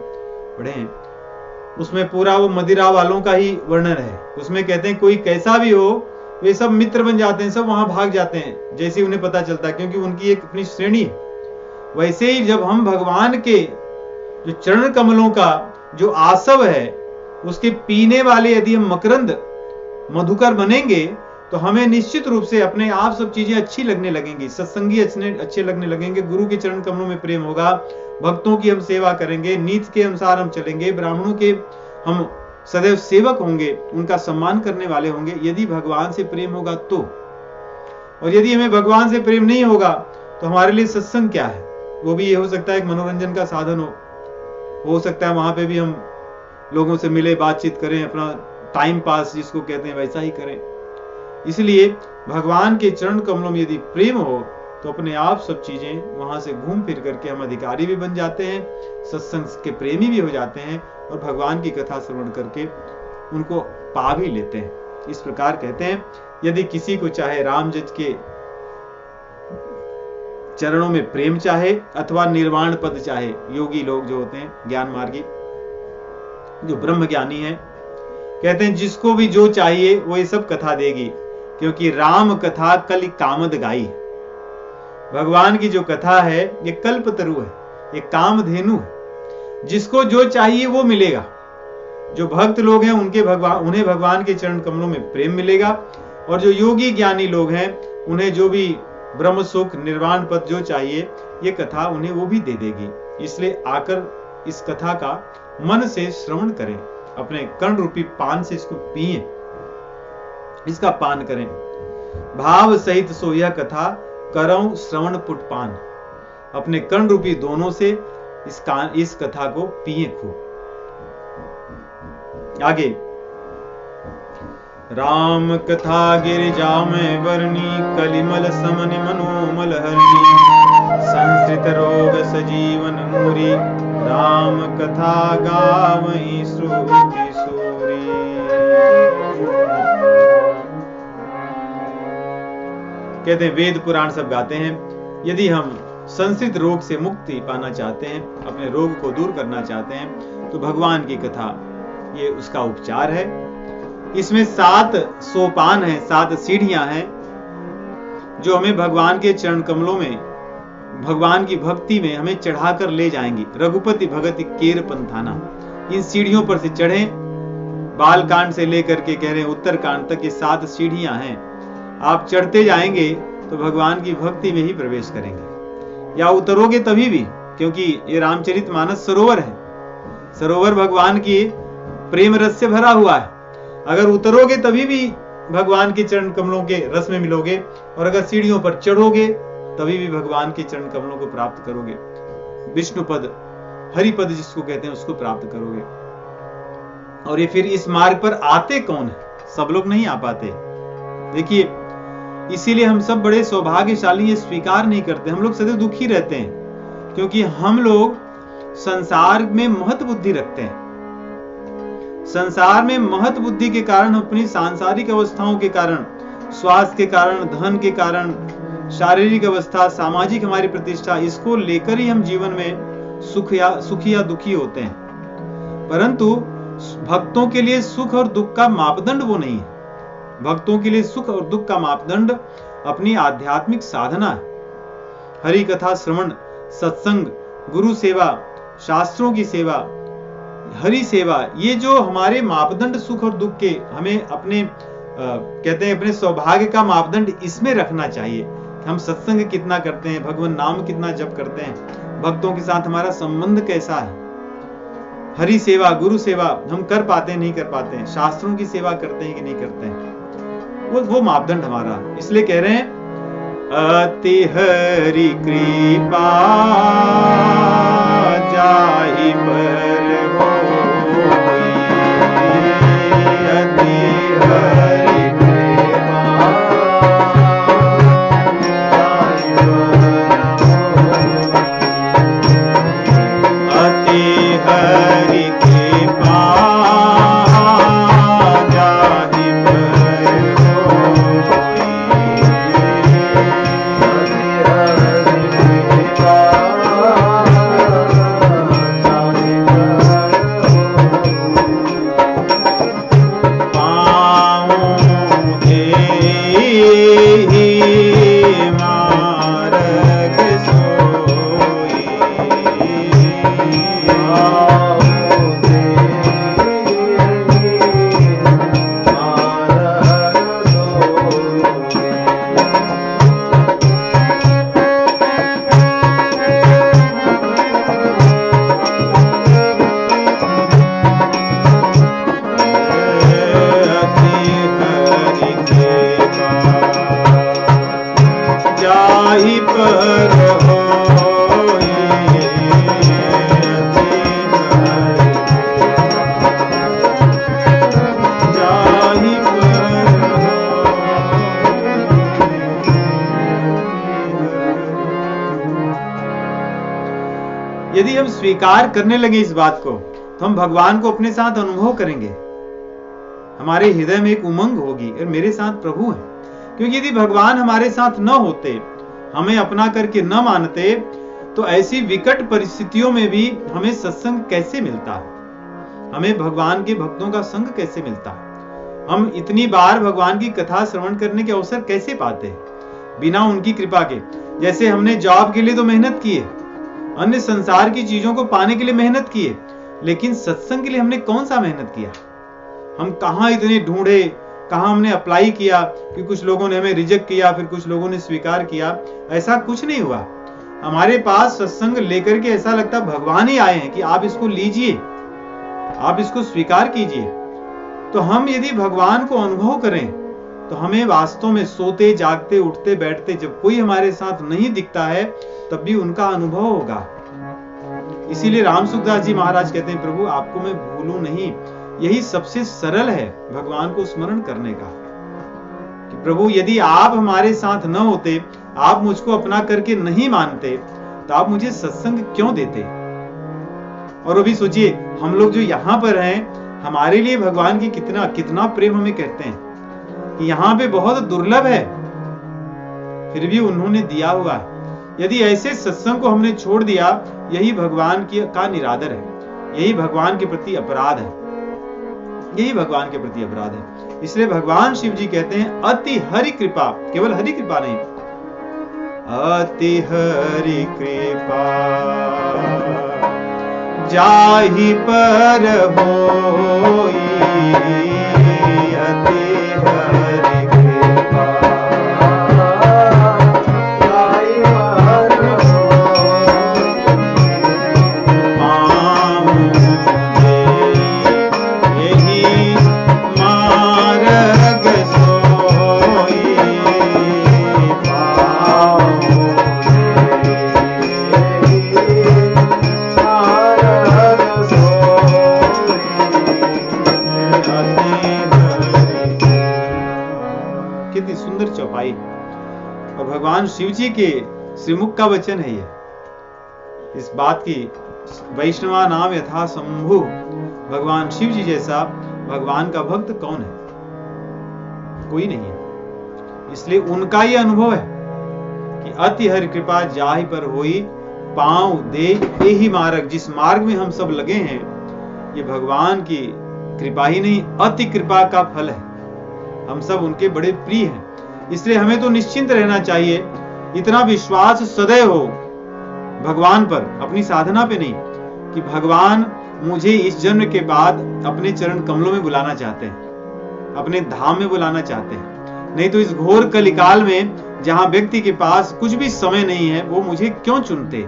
पढ़े हैं। उसमें पूरा वो मदिरा वालों का ही वर्णन है। उसमें कहते हैं कोई कैसा भी हो, वे सब मित्र बन जाते हैं, सब वहां भाग जाते हैं जैसे उन्हें पता चलता है, क्योंकि उनकी एक अपनी श्रेणी है। वैसे ही जब हम भगवान के जो चरण कमलों का जो आसव है उसके पीने वाले यदि हम मकरंद मधुकर बनेंगे तो हमें निश्चित रूप से अपने आप सब चीजें अच्छी लगने लगेंगी, सत्संगी अच्छे लगने लगेंगे, गुरु के चरण कमलों में प्रेम होगा, भक्तों की हम सेवा करेंगे, नीति के अनुसार हम चलेंगे, ब्राह्मणों के हम सदैव सेवक होंगे, उनका सम्मान करने वाले होंगे, यदि भगवान से प्रेम होगा तो। और यदि हमें भगवान से प्रेम नहीं होगा तो हमारे लिए सत्संग क्या है? वो भी ये हो सकता है एक मनोरंजन का साधन हो सकता है वहां पे भी हम लोगों से मिले, बातचीत करें, अपना टाइम पास जिसको कहते हैं वैसा ही करें। इसलिए भगवान के चरण कमलों में यदि प्रेम हो तो अपने आप सब चीजें वहां से घूम फिर करके हम अधिकारी भी बन जाते हैं, सत्संग के प्रेमी भी हो जाते हैं और भगवान की कथा श्रवण करके उनको पा भी लेते हैं। इस प्रकार कहते हैं यदि किसी को चाहे राम जज के चरणों में प्रेम चाहे अथवा निर्वाण पद चाहे, योगी लोग जो होते हैं, ज्ञान मार्गी जो ब्रह्म ज्ञानी है, कहते हैं जिसको भी जो चाहिए वो ये सब कथा देगी, क्योंकि राम कथा कल कामद गाई। भगवान की जो कथा है ये कल्पतरु है, ये कामधेनु है, जिसको जो चाहिए वो मिलेगा। जो भक्त लोग हैं उन्हें भगवान के चरण कमलों में प्रेम मिलेगा, और जो योगी ज्ञानी लोग हैं उन्हें जो भी ब्रह्म सुख निर्वाण पद जो चाहिए ये कथा उन्हें वो भी दे देगी। इसलिए आकर इस कथा का मन से श्रवण करें, अपने कर्ण रूपी पान से इसको पिए, इसका पान करें। भाव सहित सो यह कथा करऊं श्रवण पुट पान। अपने कर्ण रूपी दोनों से इस कथा को पिए खूब। आगे राम कथा गिरिजा में वर्णी कलिमल समन मनोमल हरणी संस्कृत रोग सजीवन मूरी राम कथा गावहि श्रुति सूरी। कहते हैं वेद पुराण सब गाते हैं, यदि हम संस्कृत रोग से मुक्ति पाना चाहते हैं, अपने रोग को दूर करना चाहते हैं, तो भगवान की कथा ये उसका उपचार है। इसमें 7 सोपान हैं, 7 सीढ़ियां हैं जो हमें भगवान के चरण कमलों में, भगवान की भक्ति में हमें चढ़ाकर ले जाएंगी। रघुपति भगति केर पंथाना, इन सीढ़ियों पर से चढ़ें। बाल कांड से लेकर के कह रहे हैं उत्तर कांड तक ये 7 सीढ़ियां हैं। आप चढ़ते जाएंगे तो भगवान की भक्ति में ही प्रवेश करेंगे, या उतरोगे तभी भी, क्योंकि ये रामचरितमानस सरोवर है, सरोवर भगवान की प्रेम रस से भरा हुआ है। अगर उतरोगे तभी भी भगवान के चरण कमलों के रस में मिलोगे, और अगर सीढ़ियों पर चढ़ोगे तभी भी भगवान के चरण कमलों को प्राप्त करोगे। विष्णु पद, हरि पद जिसको कहते हैं उसको प्राप्त करोगे। और ये फिर इस मार्ग पर आते कौन है? सब लोग नहीं आ पाते। देखिए, इसीलिए हम सब बड़े सौभाग्यशाली ये स्वीकार नहीं करते। हम लोग सदैव दुखी रहते हैं क्योंकि हम लोग संसार में महत बुद्धि रखते हैं। संसार में महत बुद्धि के कारण, अपनी सांसारिक अवस्थाओं के कारण, स्वास्थ्य के कारण, धन के कारण, शारीरिक अवस्था, सामाजिक हमारी प्रतिष्ठा, इसको लेकर ही हम जीवन में सुखी या दुखी होते हैं। परंतु भक्तों के लिए सुख और दुख का मापदंड वो नहीं है। भक्तों के लिए सुख और दुख का मापदंड अपनी आध्यात्मिक साधना है। हरि कथा श्रवण, सत्संग, गुरु सेवा, शास्त्रों की सेवा, हरि सेवा, ये जो हमारे मापदंड सुख और दुख के, हमें अपने कहते हैं अपने सौभाग्य का मापदंड इसमें रखना चाहिए। हम सत्संग कितना करते हैं, भगवान नाम कितना जप करते हैं, भक्तों के साथ हमारा संबंध कैसा है, हरि सेवा, गुरु सेवा हम कर पाते हैं नहीं कर पाते हैं, शास्त्रों की सेवा करते हैं कि नहीं करते हैं, वो मापदंड हमारा। इसलिए कह रहे हैं अति हरि कृपा जाहि पर होई, अति हरि कृपा जाहि पर, अति हरि कृपा जाहि पर होई, यदि हम स्वीकार करने लगे इस बात को, तो हम भगवान को अपने साथ अनुभव करेंगे। हमारे हृदय में एक उमंग होगी और मेरे साथ प्रभु है। क्योंकि यदि भगवान हमारे साथ न होते, हमें अपना करके न मानते, तो ऐसी विकट परिस्थितियों में भी हमें सत्संग कैसे मिलता है, हमें भगवान के भक्तों का संग कैसे मिलता है, हम इतनी बार भगवान की कथा श्रवण करने के अवसर कैसे पाते बिना उनकी कृपा के। जैसे हमने जॉब के लिए तो मेहनत की है, अन्य संसार की चीजों को पाने के लिए मेहनत की है, लेकिन सत्संग के लिए हमने कौन सा मेहनत किया? हम कहां इतने ढूंढे, कहां हमने अप्लाई किया कि कुछ लोगों ने हमें रिजेक्ट किया, फिर कुछ लोगों ने स्वीकार किया। ऐसा कुछ नहीं हुआ। हमारे पास सत्संग लेकर के ऐसा लगता भगवान ही आए हैं कि आप इसको लीजिए, आप इसको स्वीकार कीजिए। तो हम यदि भगवान को अनुभव करें, तो हमें वास्तव में सोते जागते उठते बैठते जब कोई हमारे साथ नहीं दिखता है, तब भी उनका अनुभव होगा। इसीलिए राम सुखदास जी महाराज कहते हैं, प्रभु आपको मैं भूलूं नहीं। यही सबसे सरल है भगवान को स्मरण करने का, कि प्रभु यदि आप हमारे साथ न होते, आप मुझको अपना करके नहीं मानते, तो आप मुझे सत्संग क्यों देते? और वो भी सोचिए, हम लोग जो यहाँ पर हैं, हमारे लिए भगवान की कितना कितना प्रेम हमें कहते हैं कि यहाँ पे बहुत दुर्लभ है, फिर भी उन्होंने दिया हुआ है। यदि ऐसे सत्संग को हमने छोड़ दिया, यही भगवान का निरादर है, यही भगवान के प्रति अपराध है, यही भगवान के प्रति अपराध है। इसलिए भगवान शिव जी कहते हैं अति हरि कृपा, केवल हरि कृपा नहीं, अति हरि कृपा जाहि पर होई, अति हरि कृपा जाहि पर होई, पाऊंगे यही मार्ग सोई, पाऊंगे कितनी सुंदर चौपाई। और भगवान शिव जी के श्रीमुख का वचन है ये, इस बात की, वैष्णवा नाम यथा शंभु, भगवान शिव जी जैसा भगवान का भक्त कौन है? कोई नहीं है। इसलिए उनका ही अनुभव है। कि अति हरि कृपा जाहि पर होई, पांव दे यही मार्ग। जिस मार्ग में हम सब लगे हैं, ये भगवान की कृपा ही नहीं, अति कृपा का फल है। हम सब उनके बड़े प्रिय हैं, इसलिए हमें तो निश्चिंत रहना चाहिए। इतना विश्वास सदैव हो भगवान पर, अपनी साधना पे नहीं, कि भगवान मुझे इस जन्म के बाद अपने चरण कमलों में बुलाना चाहते हैं, अपने धाम में बुलाना चाहते हैं। नहीं तो इस घोर कलिकाल में, जहां व्यक्ति के पास कुछ भी समय नहीं है, वो मुझे क्यों चुनते,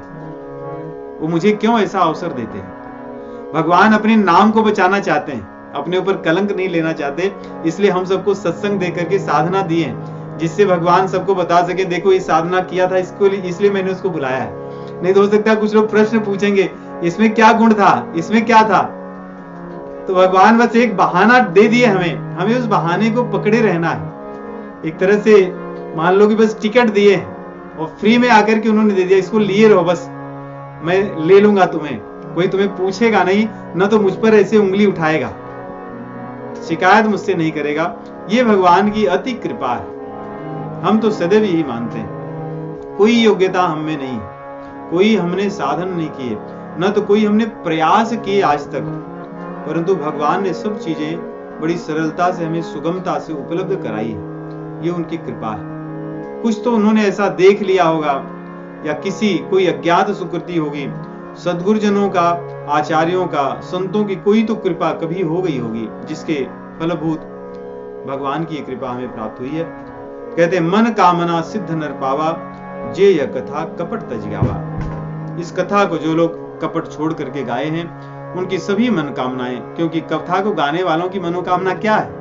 वो मुझे क्यों ऐसा अवसर देते हैं। भगवान अपने नाम को बचाना चाहते हैं, अपने ऊपर कलंक नहीं लेना चाहते। इसलिए हम सबको सत्संग दे करके साधना दी है, जिससे भगवान सबको बता सके, देखो ये साधना किया था इसको, इसलिए मैंने उसको बुलाया है। नहीं तो हो सकता है कुछ लोग प्रश्न पूछेंगे, इसमें क्या गुण था, इसमें क्या था। तो भगवान बस एक बहाना दे दिए हमें उस बहाने को पकड़े रहना है। एक तरह से मान लो कि बस टिकट दिए और फ्री में आकर के उन्होंने दे दिया, इसको लिए रहो, बस मैं ले लूंगा तुम्हें, कोई तुम्हें पूछेगा नहीं, न तो मुझ पर ऐसे उंगली उठाएगा, शिकायत मुझसे नहीं करेगा। ये भगवान की अति कृपा है। हम तो सदैव यही मानते हैं, कोई योग्यता हम में नहीं, कोई हमने साधन नहीं किए, न तो कोई हमने प्रयास किए आज तक, परंतु भगवान ने सब चीजें बड़ी सरलता से हमें सुगमता से उपलब्ध कराई है। ये उनकी कृपा है। कुछ तो उन्होंने ऐसा देख लिया होगा, या कोई अज्ञात सुकृति होगी, सद्गुरुजनों का, आचार्यों का, संतों की कोई तो कृपा कभी हो गई होगी, जिसके फलभूत भगवान की कृपा हमें प्राप्त हुई है। कहते मन कामना सिद्ध नर पावा, जे यह कथा कपट तज गावा। इस कथा को जो लोग कपट छोड़ करके गाए हैं, उनकी सभी मनोकामनाएं, क्योंकि कथा को गाने वालों की मनोकामना क्या है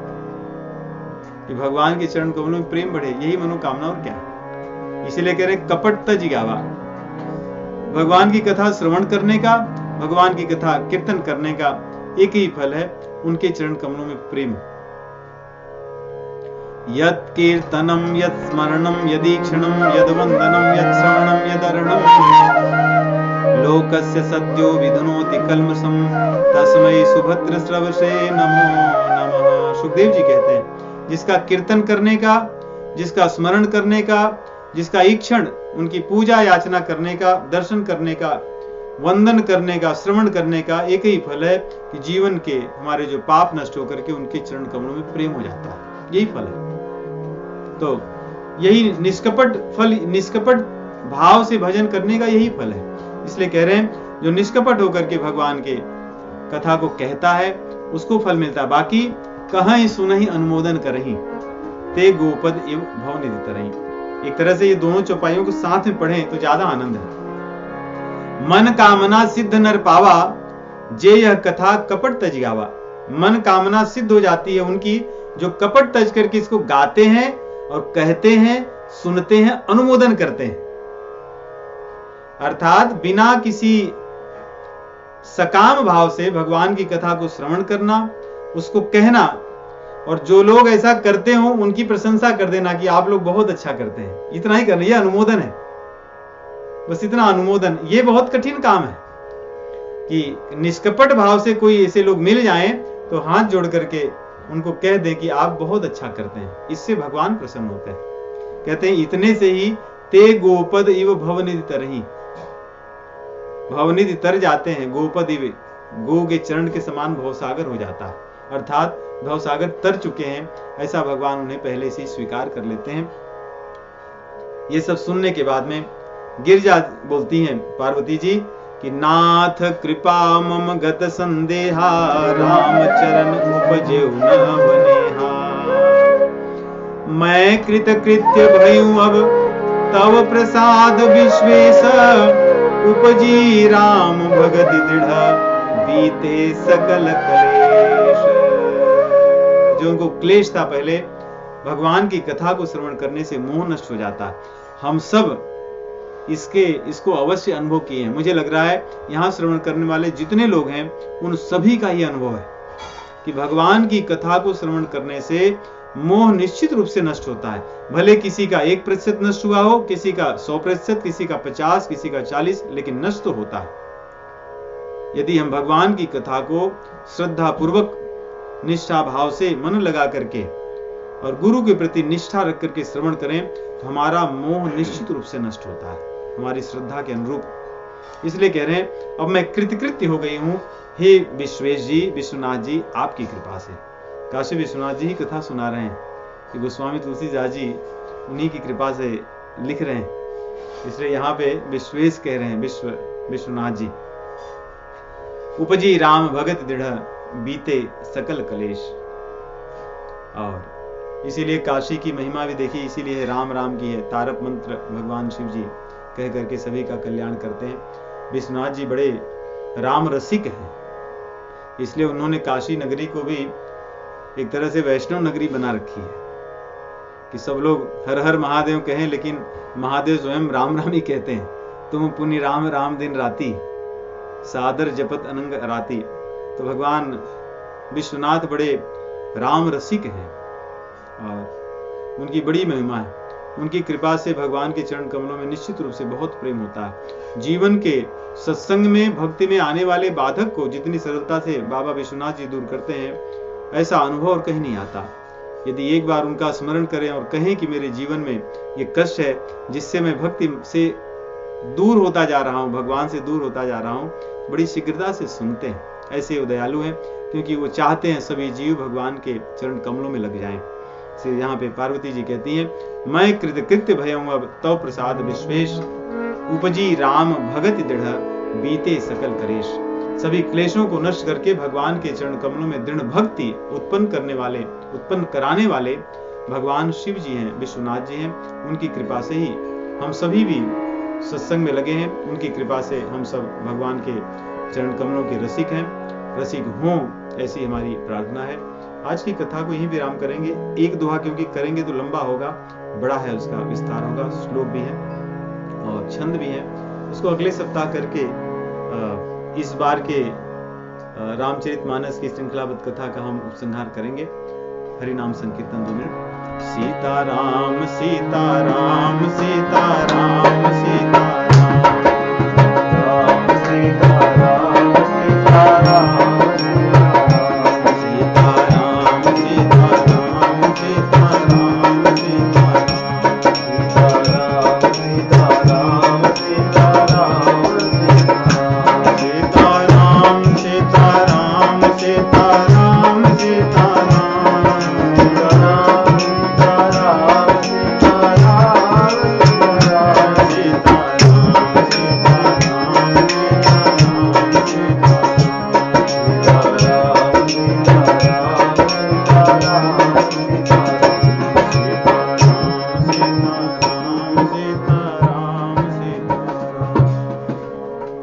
कि भगवान के चरण कमलों में प्रेम बढ़े, यही मनोकामना और क्या है। इसलिए कह रहे कपट तज गावा। भगवान की कथा श्रवण करने का, भगवान की कथा कीर्तन करने का एक ही फल है, उनके चरण कमलों में प्रेम। यत् कीर्तनम यत् स्मरणम यदीक्षणम यद्वंदनम यत् श्रवणम यदर्णम लोकस्य सत्यो विधुनोति कल्मषम तस्मै सुभद्र श्रवसे नमो नमः। सुखदेव जी कहते हैं, जिसका कीर्तन करने का, जिसका स्मरण करने का, जिसका ईक्षण उनकी पूजा याचना करने का, दर्शन करने का, वंदन करने का, श्रवण करने का एक ही फल है कि जीवन के हमारे जो पाप नष्ट होकर के उनके चरण कमलों में प्रेम हो जाता है। यही फल है। तो यही निष्कपट फल, निष्कपट भाव से भजन करने का यही फल है। इसलिए कह रहे हैं, जो निष्कपट होकर के भगवान के कथा को कहता है उसको फल मिलता है। बाकी कहीं सुनहि अनुमोदन करही, ते गोपद एव भवनिधि तरही। एक तरह से ये दोनों चौपाइयों को साथ में पढ़ें तो ज्यादा आनंद है। मन कामना सिद्ध नर पावा, जे यह कथा कपट तज गावा। मन कामना सिद्ध हो जाती है उनकी जो कपट तज करके इसको गाते हैं और कहते हैं, सुनते हैं, अनुमोदन करते हैं। अर्थात बिना किसी सकाम भाव से भगवान की कथा को श्रवण करना, उसको कहना, और जो लोग ऐसा करते हो उनकी प्रशंसा कर देना कि आप लोग बहुत अच्छा करते हैं। इतना ही करना, यह अनुमोदन है, बस इतना अनुमोदन। ये बहुत कठिन काम है कि निष्कपट भाव से कोई ऐसे लोग मिल जाएं तो हाथ जोड़ करके उनको कह दे कि आप बहुत अच्छा करते हैं। इससे भगवान प्रसन्न होते हैं। कहते हैं इतने से ही ते गोपद इव भवनिधि तरही, भवनिधि तर जाते हैं। गोपद इव, गो के चरण के समान भवसागर हो जाता है, अर्थात भवसागर तर चुके हैं, ऐसा भगवान उन्हें पहले से ही स्वीकार कर लेते हैं। ये सब सुनने के बाद में गिरजा बोलती हैं पार्वती जी कि नाथ कृपा मम गत संदेहा, राम चरण उपजेउ न बनेहा। मैं कृतकृत्य भयूं अब तव प्रसाद विश्वेश, उपजी राम भगति दृढ़ बीते सकल क्लेश। जो उनको क्लेश था पहले, भगवान की कथा को श्रवण करने से मोह नष्ट हो जाता है। हम सब इसको अवश्य अनुभव किए हैं। मुझे लग रहा है यहां श्रवण करने वाले जितने लोग हैं उन सभी का ही अनुभव है कि भगवान की कथा को श्रवण करने से मोह निश्चित रूप से नष्ट होता है। भले किसी का 1% नष्ट हुआ हो, किसी का 100%, किसी का 50%, किसी का 40%, लेकिन नष्ट तो होता है। यदि हम भगवान की कथा को श्रद्धा पूर्वक, निष्ठा भाव से मन लगा करके और गुरु के प्रति निष्ठा रख करके श्रवण करें तो हमारा मोह निश्चित रूप से नष्ट होता है, हमारी श्रद्धा के अनुरूप। इसलिए कह रहे हैं अब मैं कृतकृत्य हो गई हूं, हे विश्वेश जी, विश्वनाथ जी, आपकी कृपा से। काशी विश्वनाथ जी ही कथा सुना रहे हैं कि गोस्वामी तुलसीदास जी उन्हीं की कृपा से लिख रहे हैं, इसलिए यहाँ पे विश्वेश कह रहे हैं, विश्वनाथ जी। उपजी राम भगत दृढ़, बीते सकल कलेश। और इसीलिए काशी की महिमा भी देखी, इसीलिए राम राम की है, तारक मंत्र भगवान शिव जी कह करके सभी का कल्याण करते हैं। विश्वनाथ जी बड़े राम रसिक हैं, इसलिए उन्होंने काशी नगरी को भी एक तरह से वैष्णव नगरी बना रखी है कि सब लोग हर हर महादेव कहें, लेकिन महादेव स्वयं राम राम ही कहते हैं। तुम पुण्य राम राम दिन राती, सादर जपत अनंग राती। तो भगवान विश्वनाथ बड़े राम रसिक हैं और उनकी बड़ी महिमा है। उनकी कृपा से भगवान के चरण कमलों में निश्चित रूप से बहुत प्रेम होता है। जीवन के सत्संग में, भक्ति में आने वाले बाधक को जितनी सरलता से बाबा विश्वनाथ जी दूर करते हैं, ऐसा अनुभव और कहीं नहीं आता। यदि एक बार उनका स्मरण करें और कहें कि मेरे जीवन में ये कष्ट है जिससे मैं भक्ति से दूर होता जा रहा हूँ, भगवान से दूर होता जा रहा हूँ, बड़ी शीघ्रता से सुनते हैं। ऐसे वो दयालु हैं क्योंकि वो चाहते हैं सभी जीव भगवान के चरण कमलों में लग जाएं। से यहाँ पे पार्वती जी कहती हैं, मैं कृतकृत्य भयऊं अब तव प्रसाद विश्वेश, उपजी राम भगति दृढ़, बीते सकल कलेश। सभी क्लेशों को नष्ट करके भगवान के चरण कमलों में दृढ़ भक्ति उत्पन्न कराने वाले भगवान शिव जी हैं, विश्वनाथ जी हैं। उनकी कृपा से ही हम सभी भी सत्संग में लगे हैं। उनकी कृपा से हम सब भगवान के चरण कमलों के रसिक हैं, रसिक हों, ऐसी हमारी प्रार्थना है। आज की कथा को यहीं विराम करेंगे। एक दोहा क्योंकि करेंगे तो लंबा होगा, बड़ा है, उसका विस्तार होगा, श्लोक भी है और छंद भी है। उसको अगले सप्ताह करके इस बार के रामचरितमानस की श्रृंखलाबद्ध कथा का हम उपसंहार करेंगे। हरि नाम संकीर्तन 2 मिनट। सीताराम सीताराम सीताराम